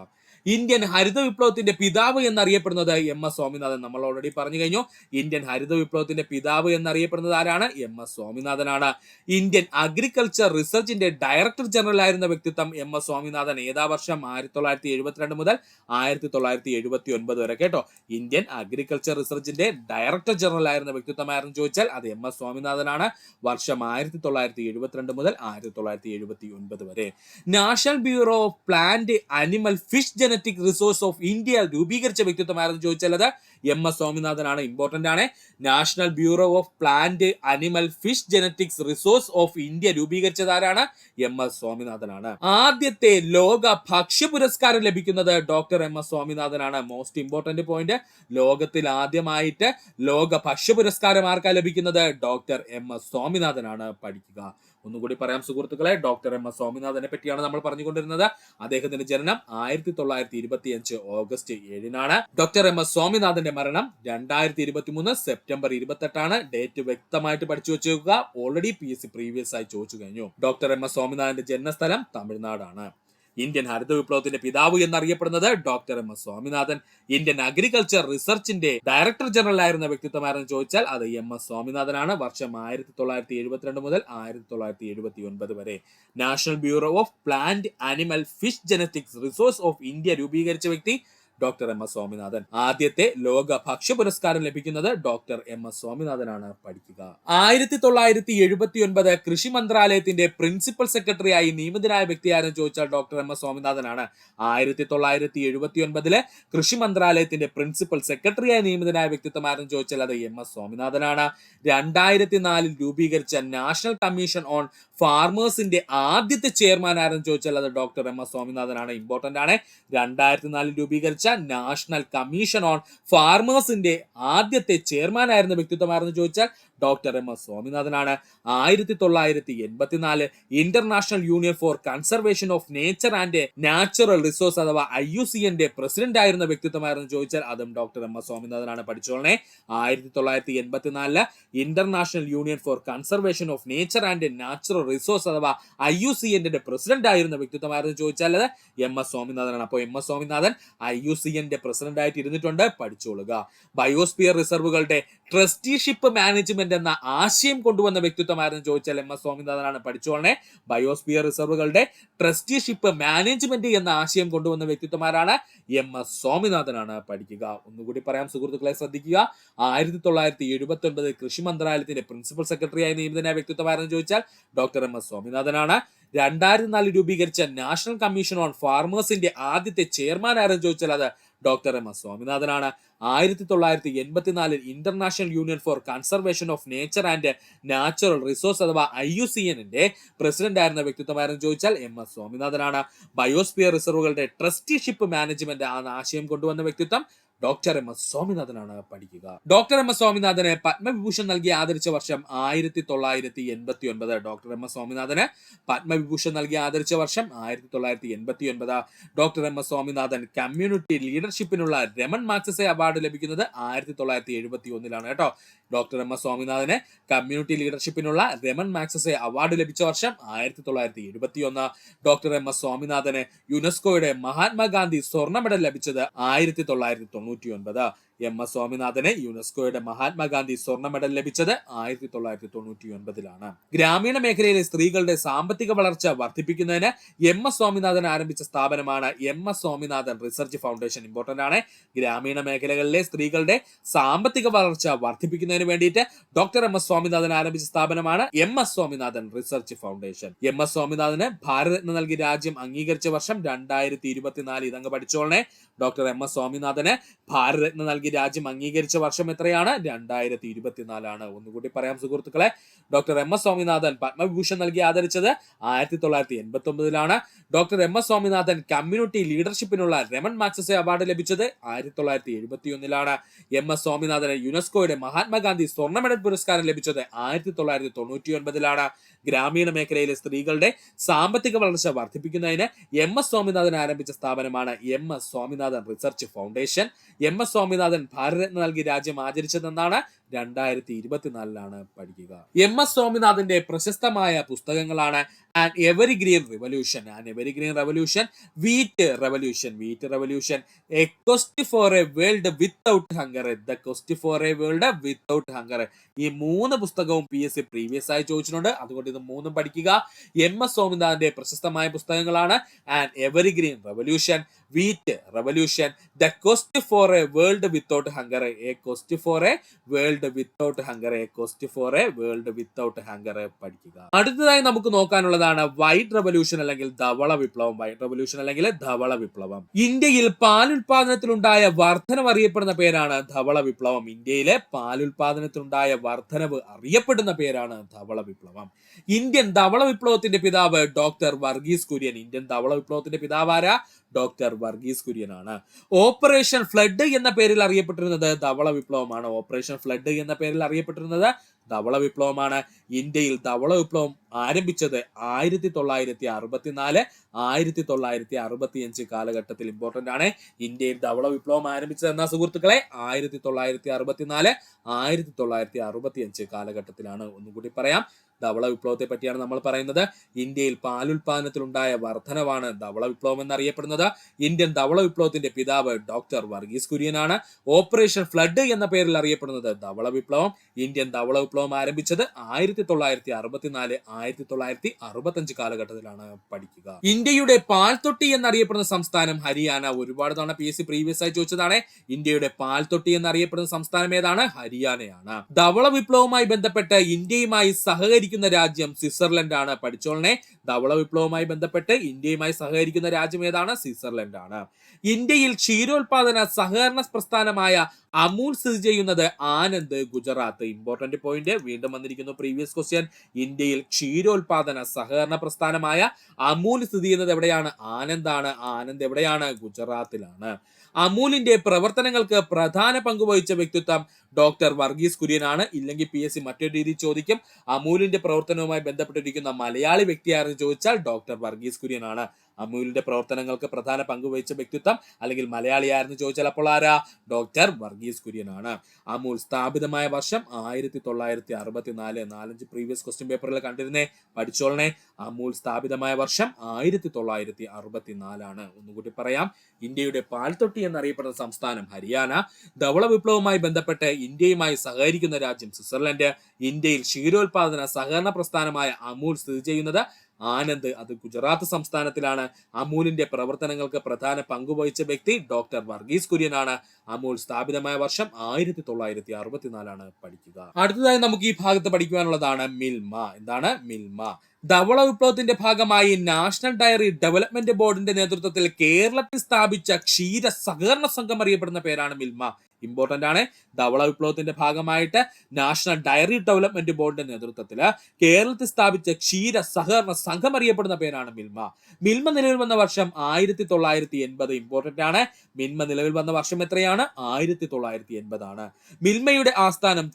ഇന്ത്യൻ ഹരിത വിപ്ലവത്തിന്റെ പിതാവ് എന്നറിയപ്പെടുന്നത് എം എസ് സ്വാമിനാഥൻ. നമ്മൾ ഓൾറെഡി പറഞ്ഞു കഴിഞ്ഞു. ഇന്ത്യൻ ഹരിത വിപ്ലവത്തിന്റെ പിതാവ് എന്നറിയപ്പെടുന്നത് ആരാണ്? എം എസ് സ്വാമിനാഥനാണ്. ഇന്ത്യൻ അഗ്രികൾച്ചർ റിസർച്ചിന്റെ ഡയറക്ടർ ജനറൽ ആയിരുന്ന വ്യക്തിത്വം എം എസ് സ്വാമിനാഥൻ. ഏതാ വർഷം? 1972 മുതൽ 1979 വരെ. കേട്ടോ, ഇന്ത്യൻ അഗ്രികൾച്ചർ റിസർച്ചിന്റെ ഡയറക്ടർ ജനറൽ ആയിരുന്ന വ്യക്തിത്വമായിരുന്നു ചോദിച്ചാൽ അത് എം എസ് സ്വാമിനാഥനാണ്. വർഷം 1972 മുതൽ 1979 വരെ. National bureau of plant animal fish genetic resource of India രൂപീകരിച്ച വ്യക്തിത്വമായിരുന്നു ചോദിച്ചാൽ അത് എം എസ് സ്വാമിനാഥനാണ്. ഇമ്പോർട്ടന്റ് ആണ്. National bureau of plant animal fish genetics resource of India രൂപീകരിച്ചത് ആരാണ്? എം എസ് സ്വാമിനാഥനാണ്. ആദ്യത്തെ ലോക ഭക്ഷ്യ പുരസ്കാരം ലഭിക്കുന്നത് ഡോക്ടർ എം എസ് സ്വാമിനാഥനാണ്. മോസ്റ്റ് ഇമ്പോർട്ടന്റ് പോയിന്റ്, ലോകത്തിൽ ആദ്യമായിട്ട് ലോക ഭക്ഷ്യ പുരസ്കാരം ആർക്കാ ലഭിക്കുന്നത്? ഡോക്ടർ എം എസ് സ്വാമിനാഥനാണ്. പഠിക്കുക. ഒന്നുകൂടി പറയാം സുഹൃത്തുക്കളെ, ഡോക്ടർ എം എസ് സ്വാമിനാഥനെ പറ്റിയാണ് നമ്മൾ പറഞ്ഞുകൊണ്ടിരുന്നത്. അദ്ദേഹത്തിന്റെ ജനനം 1925 ഓഗസ്റ്റ് 7-നാണ്. ഡോക്ടർ എം എസ് സ്വാമിനാഥന്റെ മരണം 2023 സെപ്റ്റംബർ 28-ആണ്. ഡേറ്റ് വ്യക്തമായിട്ട് പഠിച്ചു വെച്ചേക്കുക. ഓൾറെഡി PSC പ്രീവിയസ് ആയി ചോദിച്ചു കഴിഞ്ഞു. ഡോക്ടർ എം എസ് സ്വാമിനാഥന്റെ ജന്മസ്ഥലം തമിഴ്നാടാണ്. ഇന്ത്യൻ ഹരിത വിപ്ലവത്തിന്റെ പിതാവ് എന്നറിയപ്പെടുന്നത് doctor M S Swaminathan. Indian agriculture റിസർച്ചിന്റെ ഡയറക്ടർ ജനറൽ ആയിരുന്ന വ്യക്തിത്വമായിരുന്നു ചോദിച്ചാൽ അത് എം എസ് സ്വാമിനാഥനാണ്. വർഷം 1972 മുതൽ 1979 വരെ. National bureau of plant animal fish genetics resource of India രൂപീകരിച്ച വ്യക്തി ഡോക്ടർ എം എസ് സ്വാമിനാഥൻ. ആദ്യത്തെ ലോക ഭക്ഷ്യ പുരസ്കാരം ലഭിക്കുന്നത് ഡോക്ടർ എം എസ് സ്വാമിനാഥനാണ്. പഠിക്കുക. 1979 കൃഷി മന്ത്രാലയത്തിന്റെ പ്രിൻസിപ്പൽ സെക്രട്ടറിയായി നിയമിതനായ വ്യക്തിയാരെന്ന് ചോദിച്ചാൽ ഡോക്ടർ എം എസ് സ്വാമിനാഥനാണ്. 1979 കൃഷി മന്ത്രാലയത്തിന്റെ പ്രിൻസിപ്പൽ സെക്രട്ടറിയായി നിയമിതനായ വ്യക്തിത്വമാരെന്ന് ചോദിച്ചാൽ അത് എം എസ് സ്വാമിനാഥനാണ്. 2004 രൂപീകരിച്ച നാഷണൽ കമ്മീഷൻ ഓൺ ഫാർമേഴ്സിന്റെ ആദ്യത്തെ ചെയർമാൻ ആരെന്ന് ചോദിച്ചാൽ അത് ഡോക്ടർ എം എസ് സ്വാമിനാഥനാണ്. ഇമ്പോർട്ടന്റ് ആണ്. 2004 രൂപീകരിച്ച നാഷണൽ കമ്മീഷൻ ഓൺ ഫാർമേഴ്സിന്റെ ആദ്യത്തെ ചെയർമാൻ ആയിരുന്ന വ്യക്തിത്വമായിരുന്നു ചോദിച്ചാൽ ഡോക്ടർ എം എസ് സ്വാമിനാഥനാണ്. 1984 international union for conservation of nature and natural resource അഥവാ IUCN പ്രസിഡന്റ് ആയിരുന്ന വ്യക്തിത്വമായിരുന്നു ചോദിച്ചാൽ അതും ഡോക്ടർ എം എസ് സ്വാമിനാഥനാണ്. പഠിച്ചോളണേ. 1984 international union for conservation of nature and natural resource അഥവാ IUCN പ്രസിഡന്റ് ആയിരുന്ന വ്യക്തിത്വമായിരുന്നു ചോദിച്ചാൽ അത് എം എസ് സ്വാമിനാഥനാണ്. അപ്പോൾ M S Swaminathan IUCN president ആയിട്ട് ഇരുന്നിട്ടുണ്ട്. പഠിച്ചോളുക. ബയോസ്ഫിയർ റിസർവുകളുടെ ട്രസ്റ്റിഷിപ്പ് മാനേജ്മെന്റ് എന്ന ആശയം കൊണ്ടുവന്ന വ്യക്തിത്വമായിരുന്നു ചോദിച്ചാൽ എം എസ് സ്വാമിനാഥനാണ്. പഠിച്ചോളണേ. ബയോസ്ഫിയർ റിസർവുകളുടെ ട്രസ്റ്റിഷിപ്പ് മാനേജ്മെന്റ് എന്ന ആശയം കൊണ്ടുവന്ന വ്യക്തിത്വമാരാണ്? എം എസ് സ്വാമിനാഥനാണ്. പഠിക്കുക. ഒന്നുകൂടി പറയാം സുഹൃത്തുക്കളെ, ശ്രദ്ധിക്കുക. 1979 കൃഷി മന്ത്രാലയത്തിന്റെ പ്രിൻസിപ്പൽ സെക്രട്ടറിയായി നിയമിതനായ വ്യക്തിത്വമാരെന്ന് ചോദിച്ചാൽ ഡോക്ടർ എം എസ് സ്വാമിനാഥനാണ്. 2004 രൂപീകരിച്ച നാഷണൽ കമ്മീഷൻ ഓൺ ഫാർമേഴ്സിന്റെ ആദ്യത്തെ ചെയർമാൻ ആരെന്ന് ചോദിച്ചാൽ അത് ഡോക്ടർ എം എസ് സ്വാമിനാഥനാണ്. 1984 international union for conservation of nature and natural resource അഥവാ IUCN പ്രസിഡന്റ് ആയിരുന്ന വ്യക്തിത്വമാരെന്ന് ചോദിച്ചാൽ എം എസ് സ്വാമിനാഥനാണ്. ബയോസ്ഫിയർ റിസർവുകളുടെ ട്രസ്റ്റിഷിപ്പ് മാനേജ്മെന്റ് എന്ന ആശയം കൊണ്ടുവന്ന വ്യക്തിത്വം ഡോക്ടർ എം എസ് സ്വാമിനാഥനാണ്. പഠിക്കുക. ഡോക്ടർ എം എസ് സ്വാമിനാഥന് പത്മവിഭൂഷൺ നൽകി ആദരിച്ച വർഷം 1989. ഡോക്ടർ എം എസ് സ്വാമിനാഥന് പത്മവിഭൂഷൺ നൽകി ആദരിച്ച വർഷം 1989. Doctor M S Swaminathan community ലീഡർഷിപ്പിനുള്ള രമൺ മാഗ്സസെ അവാർഡ് ലഭിക്കുന്നത് 1971 കേട്ടോ. ഡോക്ടർ എം എസ് സ്വാമിനാഥന് കമ്മ്യൂണിറ്റി ലീഡർഷിപ്പിനുള്ള രമൺ മാഗ്സസെ അവാർഡ് ലഭിച്ച വർഷം 1971. ഡോക്ടർ എം എസ് സ്വാമിനാഥന് യുനെസ്കോയുടെ മഹാത്മാഗാന്ധി സ്വർണ്ണ മെഡൽ ലഭിച്ചത് 1999. എം എസ് സ്വാമിനാഥന് യുനെസ്കോയുടെ മഹാത്മാഗാന്ധി സ്വർണ്ണ മെഡൽ ലഭിച്ചത് 1999. ഗ്രാമീണ മേഖലയിലെ സ്ത്രീകളുടെ സാമ്പത്തിക വളർച്ച വർദ്ധിപ്പിക്കുന്നതിന് എം എസ് സ്വാമിനാഥൻ ആരംഭിച്ച സ്ഥാപനമാണ് M S Swaminathan research foundation. Important ആണ്. ഗ്രാമീണ മേഖലകളിലെ സ്ത്രീകളുടെ സാമ്പത്തിക വളർച്ച വർദ്ധിപ്പിക്കുന്നതിന് വേണ്ടിയിട്ട് ഡോക്ടർ എം എസ് സ്വാമിനാഥൻ ആരംഭിച്ച സ്ഥാപനമാണ് M S Swaminathan research foundation. M S സ്വാമിനാഥന് ഭാരതരത്ന നൽകി രാജ്യം അംഗീകരിച്ച വർഷം 2024. ഇതങ്ങ് പഠിച്ചോളണേ. ഡോക്ടർ എം എസ് സ്വാമിനാഥന് ഭാരതരത്ന നൽകി രാജ്യം അംഗീകരിച്ച വർഷം എത്രയാണ്? 2024. ഒന്നുകൂടി പറയാം സുഹൃത്തുക്കളെ. Doctor M S Swaminathan Padma Vibhushan നൽകി ആദരിച്ചത് 1989. Doctor M S Swaminathan community ലീഡർഷിപ്പിനുള്ള രമൺ മാഗ്സസെ അവാർഡ് ലഭിച്ചത് 1971. എം എസ് സ്വാമിനാഥന് യുനെസ്കോയുടെ മഹാത്മാഗാന്ധി സ്വർണ്ണ മെഡൽ പുരസ്കാരം ലഭിച്ചത് 1999. ഗ്രാമീണ മേഖലയിലെ സ്ത്രീകളുടെ സാമ്പത്തിക വളർച്ച വർദ്ധിപ്പിക്കുന്നതിന് എം എസ് സ്വാമിനാഥൻ ആരംഭിച്ച സ്ഥാപനമാണ് M S Swaminathan research foundation. M S Swaminathan Swaminathan Bharat Ratna നൽകി രാജ്യം ആചരിച്ചതെന്നാണ്? 2024 പഠിക്കുക. MS സ്വാമിനാഥന്റെ പ്രശസ്തമായ പുസ്തകങ്ങളാണ് an എവരിഗ്രീൻ revolution, wheat revolution, A quest for A world without hunger, the quest for A world without hunger. ഈ 3 പുസ്തകവും PSC പ്രീവിയസ് ആയി ചോദിച്ചിട്ടുണ്ട്. അതുകൊണ്ട് ഇത് 3 പഠിക്കുക. MS സ്വാമിനാഥന്റെ പ്രശസ്തമായ പുസ്തകങ്ങളാണ് an എവരിഗ്രീൻ revolution, wheat revolution, the quest for A world without hunger, A quest for A world without hunger പഠിക്കുക. അടുത്തതായി നമുക്ക് നോക്കാനുള്ളതാണ് വൈറ്റ് റെവല്യൂഷൻ അല്ലെങ്കിൽ ധവള വിപ്ലവം. ഇന്ത്യയിൽ പാലുൽപാദനത്തിലുണ്ടായ വർധനവ് അറിയപ്പെടുന്ന പേരാണ് ധവള വിപ്ലവം. ഇന്ത്യയിലെ പാലുൽപാദനത്തിലുണ്ടായ വർധനവ് അറിയപ്പെടുന്ന പേരാണ് ധവള വിപ്ലവം. ഇന്ത്യൻ ധവള വിപ്ലവത്തിന്റെ പിതാവ് ഡോക്ടർ വർഗീസ് കുര്യൻ. ഇന്ത്യൻ ധവള വിപ്ലവത്തിന്റെ പിതാവാരാ? ഡോക്ടർ വർഗീസ് കുര്യൻ ആണ്. ഓപ്പറേഷൻ ഫ്ലഡ് എന്ന പേരിൽ അറിയപ്പെട്ടിരുന്നത് ധവള വിപ്ലവമാണ്. ഇന്ത്യയിൽ ധവള വിപ്ലവം ആരംഭിച്ചത് 1964-1965 കാലഘട്ടത്തിൽ. ഇമ്പോർട്ടന്റ് ആണ്. ഇന്ത്യയിൽ ധവള വിപ്ലവം ആരംഭിച്ചത് എന്നാ സുഹൃത്തുക്കളെ? 1964-1965 കാലഘട്ടത്തിലാണ്. ഒന്നുകൂടി പറയാം, ധവള വിപ്ലവത്തെ പറ്റിയാണ് നമ്മൾ പറയുന്നത്. ഇന്ത്യയിൽ പാലുൽപാദനത്തിലുണ്ടായ വർധനവാണ് ധവള വിപ്ലവം എന്നറിയപ്പെടുന്നത്. ഇന്ത്യൻ ധവള വിപ്ലവത്തിന്റെ പിതാവ് ഡോക്ടർ വർഗീസ് കുര്യൻ ആണ്. ഓപ്പറേഷൻ ഫ്ലഡ് എന്ന പേരിൽ അറിയപ്പെടുന്നത് ധവള വിപ്ലവം. ഇന്ത്യൻ ധവള വിപ്ലവം ആരംഭിച്ചത് 1964-1965 കാലഘട്ടത്തിലാണ്. പഠിക്കുക. ഇന്ത്യയുടെ പാൽത്തൊട്ടി എന്നറിയപ്പെടുന്ന സംസ്ഥാനം ഹരിയാന. ഒരുപാട് തവണ PSC പ്രീവിയസ് ആയി ചോദിച്ചതാണ്. ഇന്ത്യയുടെ പാൽത്തൊട്ടി എന്നറിയപ്പെടുന്ന സംസ്ഥാനം ഏതാണ്? ഹരിയാനയാണ്. ധവള വിപ്ലവവുമായി ബന്ധപ്പെട്ട് ഇന്ത്യയുമായി സഹകരിക്കുന്ന രാജ്യം സ്വിറ്റ്സർലൻഡ് ആണ്. പഠിച്ചോളനെ, ധവള വിപ്ലവവുമായി ബന്ധപ്പെട്ട് ഇന്ത്യയുമായി സഹകരിക്കുന്ന രാജ്യം ഏതാണ്? സ്വിറ്റ്സർലൻഡ് ആണ്. ഇന്ത്യയിൽ ക്ഷീരോത്പാദന സഹകരണ പ്രസ്ഥാനമായ അമൂൽ സ്ഥിതി ചെയ്യുന്നത് ആനന്ദ്, ഗുജറാത്ത്. ഇമ്പോർട്ടന്റ് പോയിന്റ് വീണ്ടും വന്നിരിക്കുന്നു പ്രീവിയസ് ക്വസ്റ്റ്യൻ. ഇന്ത്യയിൽ ക്ഷീരോത്പാദന സഹകരണ പ്രസ്ഥാനമായ അമൂൽ സ്ഥിതി ചെയ്യുന്നത് എവിടെയാണ്? ആനന്ദാണ്. ആനന്ദ് എവിടെയാണ്? ഗുജറാത്തിലാണ്. അമൂലിന്റെ പ്രവർത്തനങ്ങൾക്ക് പ്രധാന പങ്കുവഹിച്ച വ്യക്തിത്വം ഡോക്ടർ വർഗീസ് കുര്യൻ ആണ്. ഇല്ലെങ്കിൽ PSC മറ്റൊരു രീതിയിൽ ചോദിക്കും, അമൂലിന്റെ പ്രവർത്തനവുമായി ബന്ധപ്പെട്ടിരിക്കുന്ന മലയാളി വ്യക്തിയാണെന്ന് ചോദിച്ചാൽ ഡോക്ടർ വർഗീസ് കുര്യൻ ആണ്. അമൂലിന്റെ പ്രവർത്തനങ്ങൾക്ക് പ്രധാന പങ്കുവഹിച്ച വ്യക്തിത്വം അല്ലെങ്കിൽ മലയാളിയാരെന്ന് ചോദിച്ചാൽ അപ്പോൾ ആരാ? ഡോക്ടർ വർഗീസ് കുര്യൻ ആണ്. അമൂൽ സ്ഥാപിതമായ വർഷം 1964. 4-5 പ്രീവിയസ് ക്വസ്റ്റ്യൻ പേപ്പറിൽ കണ്ടിരുന്നേ, പഠിച്ചോളനെ. അമൂൽ സ്ഥാപിതമായ വർഷം 1964 ആണ്. ഒന്നുകൂടി പറയാം, ഇന്ത്യയുടെ പാൽത്തൊട്ടി എന്നറിയപ്പെടുന്ന സംസ്ഥാനം ഹരിയാന. ധവള വിപ്ലവവുമായി ബന്ധപ്പെട്ട് ഇന്ത്യയുമായി സഹകരിക്കുന്ന രാജ്യം സ്വിറ്റ്സർലൻഡ്. ഇന്ത്യയിൽ ക്ഷീരോത്പാദന സഹകരണ പ്രസ്ഥാനമായ അമൂൽ സ്ഥിതി ചെയ്യുന്നത് ആനന്ദ്, അത് ഗുജറാത്ത് സംസ്ഥാനത്തിലാണ്. അമൂലിന്റെ പ്രവർത്തനങ്ങൾക്ക് പ്രധാന പങ്കുവഹിച്ച വ്യക്തി ഡോക്ടർ വർഗീസ് കുര്യൻ ആണ്. അമൂൽ സ്ഥാപിതമായ വർഷം 1964 പഠിക്കുക. അടുത്തതായി നമുക്ക് ഈ ഭാഗത്ത് പഠിക്കുവാനുള്ളതാണ് മിൽമ. എന്താണ് മിൽമ? ധവള വിപ്ലവത്തിന്റെ ഭാഗമായി നാഷണൽ ഡയറി ഡെവലപ്മെന്റ് ബോർഡിന്റെ നേതൃത്വത്തിൽ കേരളത്തിൽ സ്ഥാപിച്ച ക്ഷീര സഹകരണ സംഘം അറിയപ്പെടുന്ന പേരാണ് മിൽമ. ഇമ്പോർട്ടന്റ് ആണ്. ധവള വിപ്ലവത്തിന്റെ ഭാഗമായിട്ട് നാഷണൽ ഡയറി ഡെവലപ്മെന്റ് ബോർഡിന്റെ നേതൃത്വത്തിൽ കേരളത്തിൽ സ്ഥാപിച്ച ക്ഷീര സഹകരണ സംഘം അറിയപ്പെടുന്ന പേരാണ് മിൽമ. മിൽമ നിലവിൽ വന്ന വർഷം 1980. ഇമ്പോർട്ടന്റ് ആണ്. മിൽമ നിലവിൽ വന്ന വർഷം എത്രയാണ്? 1980 ആണ്. മിൽമയുടെ ആസ്ഥാനം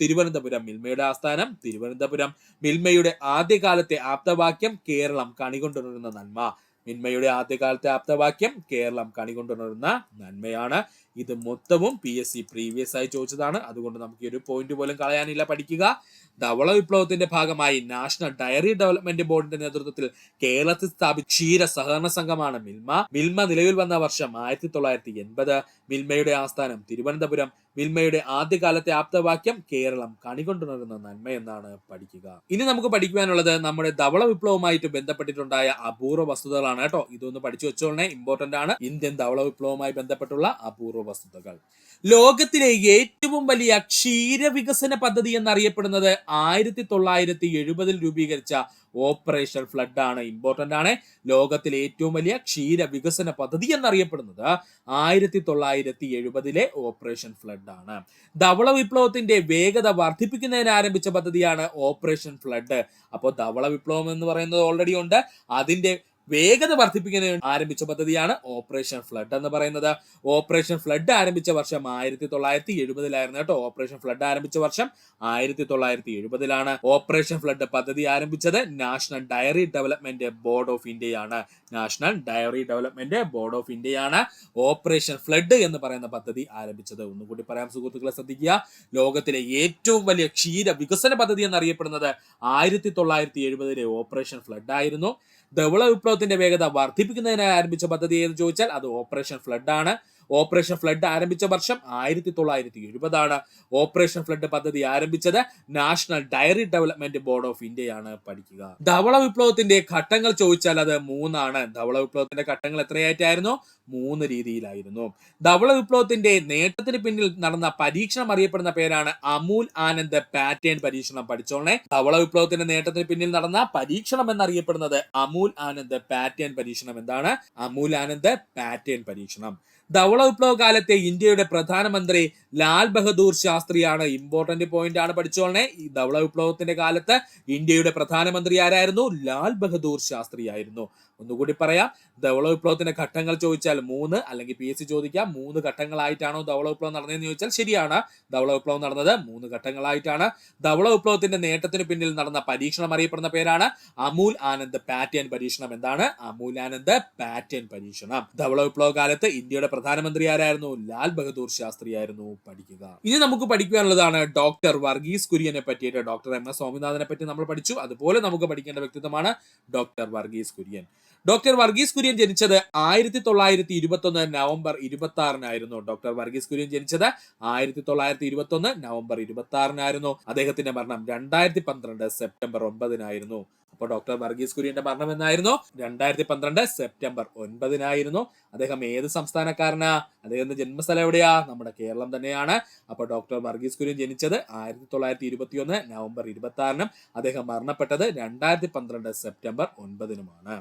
തിരുവനന്തപുരം. മിൽമയുടെ ആദ്യകാലത്തെ ആപ്തവാക്യം കേരളം കണികൊണ്ടുണരുന്ന നന്മ. മിൽമയുടെ ആദ്യകാലത്തെ ആപ്തവാക്യം കേരളം കണികൊണ്ടുണരുന്ന നന്മയാണ്. ഇത് മൊത്തവും PSC പ്രീവിയസ് ആയി ചോദിച്ചതാണ്. അതുകൊണ്ട് നമുക്ക് ഈ ഒരു പോയിന്റ് പോലും കളയാനില്ല. പഠിക്കുക. ധവള വിപ്ലവത്തിന്റെ ഭാഗമായി നാഷണൽ ഡയറി ഡെവലപ്മെന്റ് ബോർഡിന്റെ നേതൃത്വത്തിൽ കേരളത്തിൽ സ്ഥാപിച്ച ക്ഷീര സഹകരണ സംഘമാണ് മിൽമ. മിൽമ നിലവിൽ വന്ന വർഷം 1980. മിൽമയുടെ ആസ്ഥാനം തിരുവനന്തപുരം. മിൽമയുടെ ആദ്യകാലത്തെ ആപ്തവാക്യം കേരളം കണികൊണ്ടുണരുന്ന നന്മ എന്നാണ്. പഠിക്കുക. ഇനി നമുക്ക് പഠിക്കുവാനുള്ളത് നമ്മുടെ ധവള വിപ്ലവവുമായിട്ട് ബന്ധപ്പെട്ടിട്ടുണ്ടായ അപൂർവ വസ്തുതകളാണ് കേട്ടോ. ഇതൊന്ന് പഠിച്ചു വെച്ചോളനെ, ഇമ്പോർട്ടന്റ് ആണ്. ഇന്ത്യൻ ധവള വിപ്ലവവുമായി ബന്ധപ്പെട്ടുള്ള അപൂർവ വസ്തുതകൾ. ലോകത്തിലെ ഏറ്റവും വലിയ ക്ഷീര വികസന പദ്ധതി എന്നറിയപ്പെടുന്നത് 1970 രൂപീകരിച്ച ഓപ്പറേഷൻ ഫ്ലഡ് ആണ്. ഇമ്പോർട്ടന്റ് ആണ്. ലോകത്തിലെ ഏറ്റവും വലിയ ക്ഷീര വികസന പദ്ധതി എന്നറിയപ്പെടുന്നത് 1970 ഓപ്പറേഷൻ ഫ്ലഡ് ആണ്. ധവള വിപ്ലവത്തിന്റെ വേഗത വർദ്ധിപ്പിക്കുന്നതിന് ആരംഭിച്ച പദ്ധതിയാണ് ഓപ്പറേഷൻ ഫ്ലഡ്. അപ്പോൾ ധവള വിപ്ലവം എന്ന് പറയുന്നത് ഓൾറെഡി ഉണ്ട്. അതിന്റെ വേഗത വർദ്ധിപ്പിക്കുന്നതിന് ആരംഭിച്ച പദ്ധതിയാണ് ഓപ്പറേഷൻ ഫ്ലഡ് എന്ന് പറയുന്നത്. ഓപ്പറേഷൻ ഫ്ലഡ് ആരംഭിച്ച വർഷം 1970 കേട്ടോ. ഓപ്പറേഷൻ ഫ്ലഡ് ആരംഭിച്ച വർഷം 1970 ഓപ്പറേഷൻ ഫ്ലഡ് പദ്ധതി ആരംഭിച്ചത് national dairy development board of ഇന്ത്യയാണ്. National dairy development board of ഇന്ത്യയാണ് ഓപ്പറേഷൻ ഫ്ലഡ് എന്ന് പറയുന്ന പദ്ധതി ആരംഭിച്ചത്. ഒന്നുകൂടി പറയാം സുഹൃത്തുക്കളെ, ശ്രദ്ധിക്കുക. ലോകത്തിലെ ഏറ്റവും വലിയ ക്ഷീര വികസന പദ്ധതി എന്നറിയപ്പെടുന്നത് 1970 ഓപ്പറേഷൻ ഫ്ലഡ് ആയിരുന്നു. ധവള വിപ്ലവത്തിന്റെ വേഗത വർദ്ധിപ്പിക്കുന്നതിനായി ആരംഭിച്ച പദ്ധതി എന്ന് ചോദിച്ചാൽ അത് ഓപ്പറേഷൻ ഫ്ലഡ് ആണ്. ഓപ്പറേഷൻ ഫ്ലഡ് ആരംഭിച്ച വർഷം 1970 ഓപ്പറേഷൻ ഫ്ലഡ് പദ്ധതി ആരംഭിച്ചത് national dairy development board of ഇന്ത്യയാണ്. പഠിക്കുക. ധവള വിപ്ലവത്തിന്റെ ഘട്ടങ്ങൾ ചോദിച്ചാൽ അത് 3 ധവള വിപ്ലവത്തിന്റെ ഘട്ടങ്ങൾ എത്രയായിട്ടായിരുന്നു? 3 രീതിയിലായിരുന്നു. ധവള വിപ്ലവത്തിന്റെ നേട്ടത്തിന് പിന്നിൽ നടന്ന പരീക്ഷണം അറിയപ്പെടുന്ന പേരാണ് അമൂൽ ആനന്ദ് പാറ്റേൺ പരീക്ഷണം. പഠിച്ചോളെ, ധവള വിപ്ലവത്തിന്റെ നേട്ടത്തിന് പിന്നിൽ നടന്ന പരീക്ഷണം എന്നറിയപ്പെടുന്നത് അമൂൽ ആനന്ദ് പാറ്റേൺ പരീക്ഷണം. എന്താണ് അമൂൽ ആനന്ദ് പാറ്റേൺ പരീക്ഷണം? ധവള വിപ്ലവ കാലത്തെ ഇന്ത്യയുടെ പ്രധാനമന്ത്രി ലാൽ ബഹദൂർ ശാസ്ത്രിയാണ്. ഇമ്പോർട്ടന്റ് പോയിന്റ് ആണ്, പഠിച്ചോളെ. ഈ ധവള വിപ്ലവത്തിന്റെ കാലത്ത് ഇന്ത്യയുടെ പ്രധാനമന്ത്രി ആരായിരുന്നു? ലാൽ ബഹദൂർ ശാസ്ത്രി ആയിരുന്നു. ഒന്നുകൂടി പറയാം, ധവള വിപ്ലവത്തിന്റെ ഘട്ടങ്ങൾ ചോദിച്ചാൽ 3, അല്ലെങ്കിൽ PSC ചോദിക്കാം 3 ഘട്ടങ്ങളായിട്ടാണോ ധവള വിപ്ലവം നടന്നതെന്ന് ചോദിച്ചാൽ ശരിയാണ്. ധവള വിപ്ലവം നടന്നത് 3 ഘട്ടങ്ങളായിട്ടാണ്. ധവള വിപ്ലവത്തിന്റെ നേട്ടത്തിന് പിന്നിൽ നടന്ന പരീക്ഷണം അറിയപ്പെടുന്ന പേരാണ് അമൂൽ ആനന്ദ് പാറ്റേൺ പരീക്ഷണം. എന്താണ് അമൂൽ ആനന്ദ് പാറ്റേൺ പരീക്ഷണം? ധവള വിപ്ലവ കാലത്ത് ഇന്ത്യയുടെ പ്രധാനമന്ത്രി ആരായിരുന്നു? ലാൽ ബഹദൂർ ശാസ്ത്രി ആയിരുന്നു. പഠിക്കുക. ഇനി നമുക്ക് പഠിക്കാനുള്ളതാണ് ഡോക്ടർ വർഗീസ് കുര്യനെ പറ്റിയിട്ട്. ഡോക്ടർ MS സ്വാമിനാഥനെ പറ്റി നമ്മൾ പഠിച്ചു. അതുപോലെ നമുക്ക് പഠിക്കേണ്ട വ്യക്തിത്വമാണ് ഡോക്ടർ വർഗീസ് കുര്യൻ. ഡോക്ടർ വർഗീസ് കുര്യൻ ജനിച്ചത് 1921 നവംബർ 26 ഡോക്ടർ വർഗീസ് കുര്യൻ ജനിച്ചത് 1921 നവംബർ 26 അദ്ദേഹത്തിന്റെ മരണം 2012 സെപ്റ്റംബർ 9 അപ്പോൾ ഡോക്ടർ വർഗീസ് കുര്യന്റെ മരണം എന്നായിരുന്നു? 2012 സെപ്റ്റംബർ 9 അദ്ദേഹം ഏത് സംസ്ഥാനക്കാരനാ? അദ്ദേഹത്തിന്റെ ജന്മസ്ഥലം എവിടെയാ? നമ്മുടെ കേരളം തന്നെയാണ്. അപ്പോൾ ഡോക്ടർ വർഗീസ് കുര്യൻ ജനിച്ചത് 1921 നവംബർ 26 അദ്ദേഹം മരണപ്പെട്ടത് 2012 സെപ്റ്റംബർ 9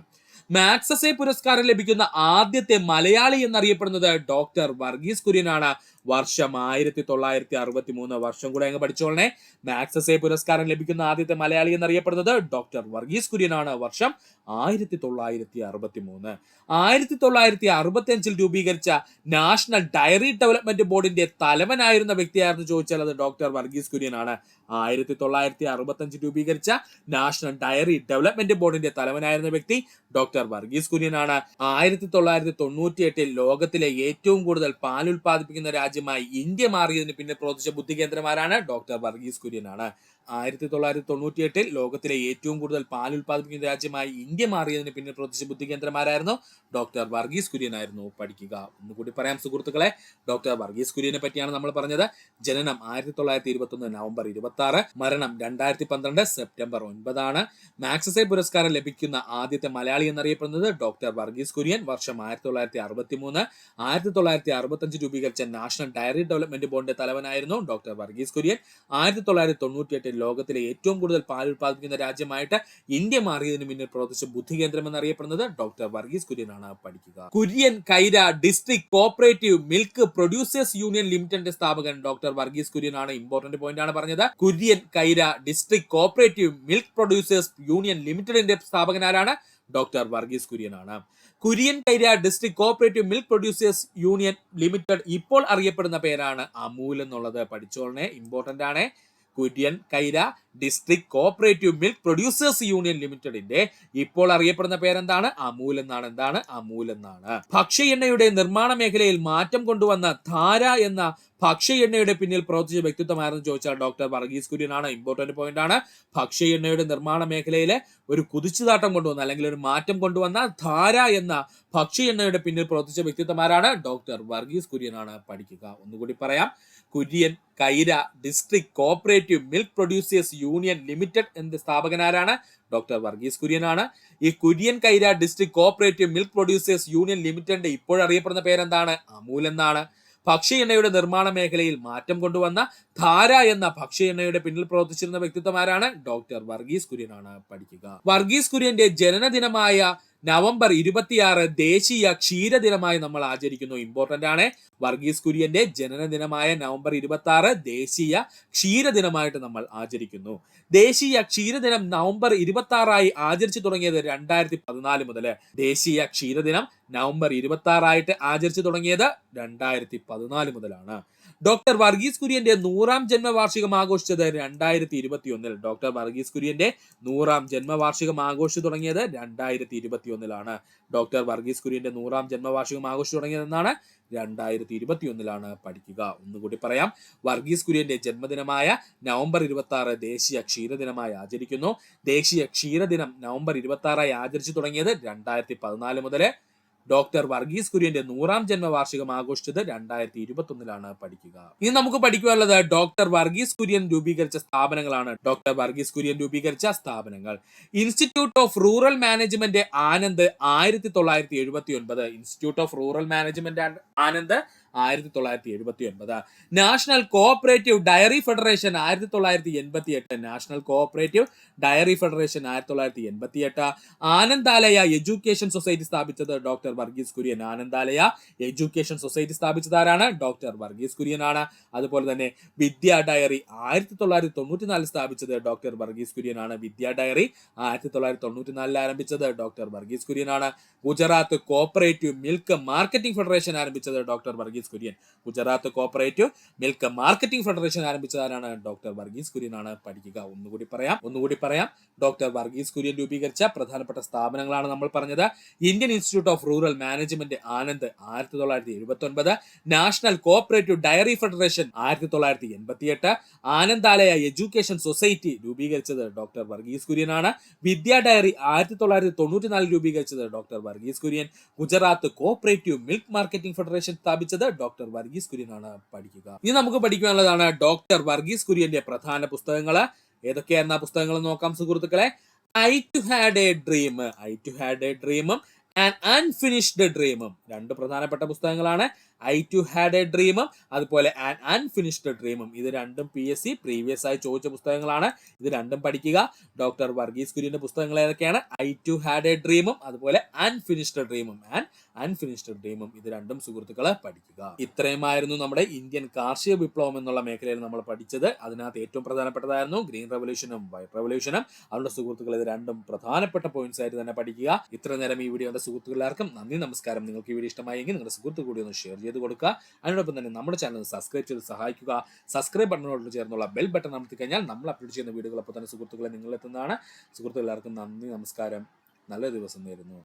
മാക്സസെ പുരസ്കാരം ലഭിക്കുന്ന ആദ്യത്തെ മലയാളി എന്നറിയപ്പെടുന്നത് ഡോക്ടർ വർഗീസ് കുര്യനാണ്. വർഷം 1963. വർഷം കൂടെ അങ്ങ് പഠിച്ചോളനെ. മാക്സസെ പുരസ്കാരം ലഭിക്കുന്ന ആദ്യത്തെ മലയാളി എന്നറിയപ്പെടുന്നത് ഡോക്ടർ വർഗീസ് കുര്യനാണ്. വർഷം 1963. 1965 രൂപീകരിച്ച നാഷണൽ ഡയറി ഡെവലപ്മെന്റ് ബോർഡിന്റെ തലവനായിരുന്ന വ്യക്തിയായിരുന്നു ചോദിച്ചാൽ അത് ഡോക്ടർ വർഗീസ് കുര്യനാണ്. 1965 രൂപീകരിച്ച നാഷണൽ ഡയറി ഡെവലപ്മെന്റ് ബോർഡിന്റെ തലവനായിരുന്ന വ്യക്തി ഡോക്ടർ വർഗീസ് കുര്യനാണ്. 1998 ലോകത്തിലെ ഏറ്റവും കൂടുതൽ പാൽ ഉൽപ്പാദിപ്പിക്കുന്ന രാജ്യമായി ഇന്ത്യ മാറിയതിന് പിന്നിൽ പ്രവർത്തിച്ച ബുദ്ധി കേന്ദ്രമാരാണ്? ഡോക്ടർ വർഗീസ് കുര്യനാണ്. 1998 ലോകത്തിലെ ഏറ്റവും കൂടുതൽ പാൽ ഉൽപ്പാദിപ്പിക്കുന്ന രാജ്യമായി ഇന്ത്യ മാറിയതിന് പിന്നിൽ പ്രവർത്തിച്ച ബുദ്ധി കേന്ദ്രമാരായിരുന്നു? ഡോക്ടർ വർഗീസ് കുര്യൻ ആയിരുന്നു. പഠിക്കുക. ഒന്നുകൂടി പറയാം സുഹൃത്തുക്കളെ, ഡോക്ടർ വർഗീസ് കുര്യനെ പറ്റിയാണ് നമ്മൾ പറഞ്ഞത്. ജനനം 1921 നവംബർ 26, മരണം 2012 സെപ്റ്റംബർ 9 മാക്സസെ പുരസ്കാരം ലഭിക്കുന്ന ആദ്യത്തെ മലയാളി എന്നറിയപ്പെടുന്നത് ഡോക്ടർ വർഗീസ് കുര്യൻ. വർഷം 1963. 1965 രൂപീകരിച്ച നാഷണൽ ഡയറി ഡെവലപ്മെന്റ് ബോർഡിന്റെ തലവനായിരുന്നു ഡോക്ടർ വർഗീസ് കുര്യൻ. 1998 ലോകത്തിലെ ഏറ്റവും കൂടുതൽ പാൽ ഉൽപ്പാദിപ്പിക്കുന്ന രാജ്യമായിട്ട് ഇന്ത്യ മാറിയതിന് മുന്നിൽ പ്രവർത്തിച്ച ബുദ്ധി കേന്ദ്രം എന്നറിയപ്പെടുന്നത് ഡോക്ടർ വർഗീസ് കുര്യനാണ്. പഠിക്കുക. Kurien Kaira district cooperative milk producers union ലിമിറ്റഡിന്റെ സ്ഥാപകൻ ഡോക്ടർ വർഗീസ് കുര്യനാണ്. ഇമ്പോർട്ടന്റ് പോയിന്റ് ആണ് പറഞ്ഞത്. Kurien Kaira district cooperative milk producers union ലിമിറ്റഡിന്റെ സ്ഥാപകൻ ആരാണ്? ഡോക്ടർ വർഗീസ് കുര്യനാണ്. Kurien Kaira district cooperative milk producers union limited ഇപ്പോൾ അറിയപ്പെടുന്ന പേരാണ് അമൂൽ എന്നുള്ളത്. പഠിച്ചോളനെ, ഇമ്പോർട്ടന്റ് ആണ്. Kurien Kaira district cooperative milk producers union ലിമിറ്റഡിന്റെ ഇപ്പോൾ അറിയപ്പെടുന്ന പേരെന്താണ്? അമൂൽ എന്നാണ്. എന്താണ്? അമൂൽ എന്നാണ്. ഭക്ഷ്യ എണ്ണയുടെ നിർമ്മാണ മേഖലയിൽ മാറ്റം കൊണ്ടുവന്ന ധാര എന്ന ഭക്ഷ്യ എണ്ണയുടെ പിന്നിൽ പ്രവർത്തിച്ച വ്യക്തിത്വമായിരുന്നു ചോദിച്ചാൽ ഡോക്ടർ വർഗീസ് കുര്യനാണ്. ഇമ്പോർട്ടന്റ് പോയിന്റ് ആണ്. ഭക്ഷ്യ എണ്ണയുടെ നിർമ്മാണ മേഖലയിലെ ഒരു കുതിച്ചുചാട്ടം കൊണ്ടുവന്ന അല്ലെങ്കിൽ ഒരു മാറ്റം കൊണ്ടുവന്ന ധാര എന്ന ഭക്ഷ്യ എണ്ണയുടെ പിന്നിൽ പ്രവർത്തിച്ച വ്യക്തിത്വമാരാണ്? ഡോക്ടർ വർഗീസ് കുര്യനാണ്. പഠിക്കുക. ഒന്നുകൂടി പറയാം. Kurien Kaira district cooperative milk producers union limited എന്ന സ്ഥാപകനാരാണ്? ഡോക്ടർ വർഗീസ് കുര്യനാണ്. ഈ Kurien Kaira district cooperative milk producers union ലിമിറ്റഡിന്റെ ഇപ്പോഴറിയപ്പെടുന്ന പേരെന്താണ്? അമൂൽ എന്നാണ്. ഭക്ഷ്യ എണ്ണയുടെ നിർമ്മാണ മേഖലയിൽ മാറ്റം കൊണ്ടുവന്ന ധാര എന്ന ഭക്ഷ്യ എണ്ണയുടെ പിന്നിൽ പ്രവർത്തിച്ചിരുന്ന വ്യക്തിത്വമാരാണ്? ഡോക്ടർ വർഗീസ് കുര്യനാണ്. പഠിക്കുക. വർഗീസ് കുര്യന്റെ ജനനദിനമായ നവംബർ 26 ദേശീയ ക്ഷീരദിനമായി നമ്മൾ ആചരിക്കുന്നു. ഇമ്പോർട്ടന്റ് ആണ്. വർഗീസ് കുര്യന്റെ ജനനദിനമായ നവംബർ 26 ദേശീയ ക്ഷീരദിനമായിട്ട് നമ്മൾ ആചരിക്കുന്നു. ദേശീയ ക്ഷീരദിനം നവംബർ 26 ആചരിച്ചു തുടങ്ങിയത് 2014 മുതൽ. ദേശീയ ക്ഷീരദിനം നവംബർ 26 ആയിട്ട് ആചരിച്ചു തുടങ്ങിയത് 2014 മുതലാണ്. ഡോക്ടർ വർഗീസ് കുര്യന്റെ 100ാം ജന്മവാർഷികം ആഘോഷിച്ചത് 2021. ഡോക്ടർ വർഗീസ് കുര്യന്റെ 100ാം ജന്മവാർഷികം ആഘോഷിച്ചു തുടങ്ങിയത് 2021. ഡോക്ടർ വർഗീസ് കുര്യന്റെ 100ാം ജന്മവാർഷികം ആഘോഷിച്ചു തുടങ്ങിയത് എന്നാണ്? 2021 പഠിക്കുക. ഒന്നുകൂടി പറയാം. വർഗീസ് കുര്യന്റെ ജന്മദിനമായ നവംബർ 26 ദേശീയ ക്ഷീരദിനമായി ആചരിക്കുന്നു. ദേശീയ ക്ഷീരദിനം നവംബർ 26 ആചരിച്ചു തുടങ്ങിയത് 2014 മുതൽ. ഡോക്ടർ വർഗീസ് കുര്യന്റെ 100ാം ജന്മവാർഷികം ആഘോഷിച്ചത് 2021 പഠിക്കുക. ഇനി നമുക്ക് പഠിക്കാനുള്ളത് ഡോക്ടർ വർഗീസ് കുര്യൻ രൂപീകരിച്ച സ്ഥാപനങ്ങളാണ്. ഡോക്ടർ വർഗീസ് കുര്യൻ രൂപീകരിച്ച സ്ഥാപനങ്ങൾ: institute of rural management Anand 1979. Institute of rural management Anand 1979. National cooperative dairy federation 1988. National cooperative dairy federation 1988. Anandalaya education society സ്ഥാപിച്ചത് doctor Varghese Kurien. Anandalaya education society സ്ഥാപിച്ചത് ആരാണ്? ഡോക്ടർ വർഗീസ് കുര്യൻ ആണ്. അതുപോലെ തന്നെ വിദ്യാ ഡയറി 1994 സ്ഥാപിച്ചത് ഡോക്ടർ വർഗീസ് കുര്യൻ ആണ്. വിദ്യാ ഡയറി 1994 ആരംഭിച്ചത് ഡോക്ടർ വർഗീസ് കുര്യൻ ആണ്. Gujarat cooperative milk marketing federation ആരംഭിച്ചത് doctor Varghese Kurien. Gujarat cooperative milk marketing federation ആരംഭിച്ചതാരാണ്? ഡോക്ടർ വർഗീസ് കുര്യൻ ആണ്. പഠിക്കുക. ഒന്നുകൂടി പറയാം. ഡോക്ടർ വർഗീസ് കുര്യൻ രൂപീകരിച്ച പ്രധാനപ്പെട്ട സ്ഥാപനങ്ങളാണ് നമ്മൾ പറഞ്ഞത്. Indian institute of rural management Anand 1979. National cooperative dairy federation 1988. Anandalaya education society രൂപീകരിച്ചത് ഡോക്ടർ വർഗീസ് കുര്യൻ ആണ്. വിദ്യാ ഡയറി 1994 രൂപീകരിച്ചത് doctor Varghese Kurien. Gujarat cooperative milk marketing federation സ്ഥാപിച്ചത് ഡോക്ടർ വർഗീസ് കുര്യൻ ആണ്. പഠിക്കുക. ഇനി നമുക്ക് പഠിക്കാനുള്ളതാണ് ഡോക്ടർ വർഗീസ് കുര്യന്റെ പ്രധാന പുസ്തകങ്ങൾ. ഏതൊക്കെയായിരുന്ന പുസ്തകങ്ങൾ നോക്കാം സുഹൃത്തുക്കളെ. ഐ ടു ഹാഡ് എ ഡ്രീമും ആൻഡ് അൺഫിനിഷ്ഡ് ഡ്രീമും രണ്ട് പ്രധാനപ്പെട്ട പുസ്തകങ്ങളാണ്. ഐ ടു ഹാഡ് എ ഡ്രീമും അതുപോലെ ആൻഡ് അൺഫിനിഷ്ഡ് ഡ്രീമും. ഇത് രണ്ടും PSC പ്രീവിയസ് ആയി ചോദിച്ച പുസ്തകങ്ങളാണ്. ഇത് രണ്ടും പഠിക്കുക. ഡോക്ടർ വർഗീസ് കുര്യന്റെ പുസ്തകങ്ങൾ ഏതൊക്കെയാണ്? ഐ ടു ഹാഡ് എ ഡ്രീമും അതുപോലെ അൺഫിനിഷ്ഡ് ഡ്രീമും. ഇത് രണ്ടും സുഹൃത്തുക്കളെ പഠിക്കുക. ഇത്രയുമായിരുന്നു നമ്മുടെ ഇന്ത്യൻ കാർഷിക വിപ്ലവം എന്നുള്ള മേഖലയിൽ നമ്മൾ പഠിച്ചത്. അതിനകത്ത് ഏറ്റവും പ്രധാനപ്പെട്ടതായിരുന്നു ഗ്രീൻ റവല്യൂഷനും വൈറ്റ് റവല്യൂഷനും. അതുകൊണ്ട് സുഹൃത്തുക്കൾ ഇത് രണ്ടും പ്രധാനപ്പെട്ട പോയിന്റ്സ് ആയിട്ട് തന്നെ പഠിക്കുക. ഇത്ര നേരം ഈ വീഡിയോ സുഹൃത്തുക്കളെല്ലാവർക്കും നന്ദി, നമസ്കാരം. നിങ്ങൾക്ക് ഈ വീഡിയോ ഇഷ്ടമായെങ്കിൽ നിങ്ങളുടെ സുഹൃത്തു കൂടി ഒന്ന് ഷെയർ ചെയ്ത് കൊടുക്കുക. അതിനോടൊപ്പം തന്നെ നമ്മുടെ ചാനൽ സബ്സ്ക്രൈബ് ചെയ്ത് സഹായിക്കുക. സബ്സ്ക്രൈബ് ബട്ടണോട് ചേർന്നുള്ള ബെൽ ബട്ടൺ അമർത്തി കഴിഞ്ഞാൽ നമ്മൾ അപ്ലോഡ് ചെയ്യുന്ന വീഡിയോകൾ അപ്പോൾ തന്നെ സുഹൃത്തുക്കളെ നിങ്ങളെത്തുന്നതാണ്. സുഹൃത്തുക്കളെല്ലാവർക്കും നന്ദി, നമസ്കാരം. നല്ല ദിവസം നേരുന്നു.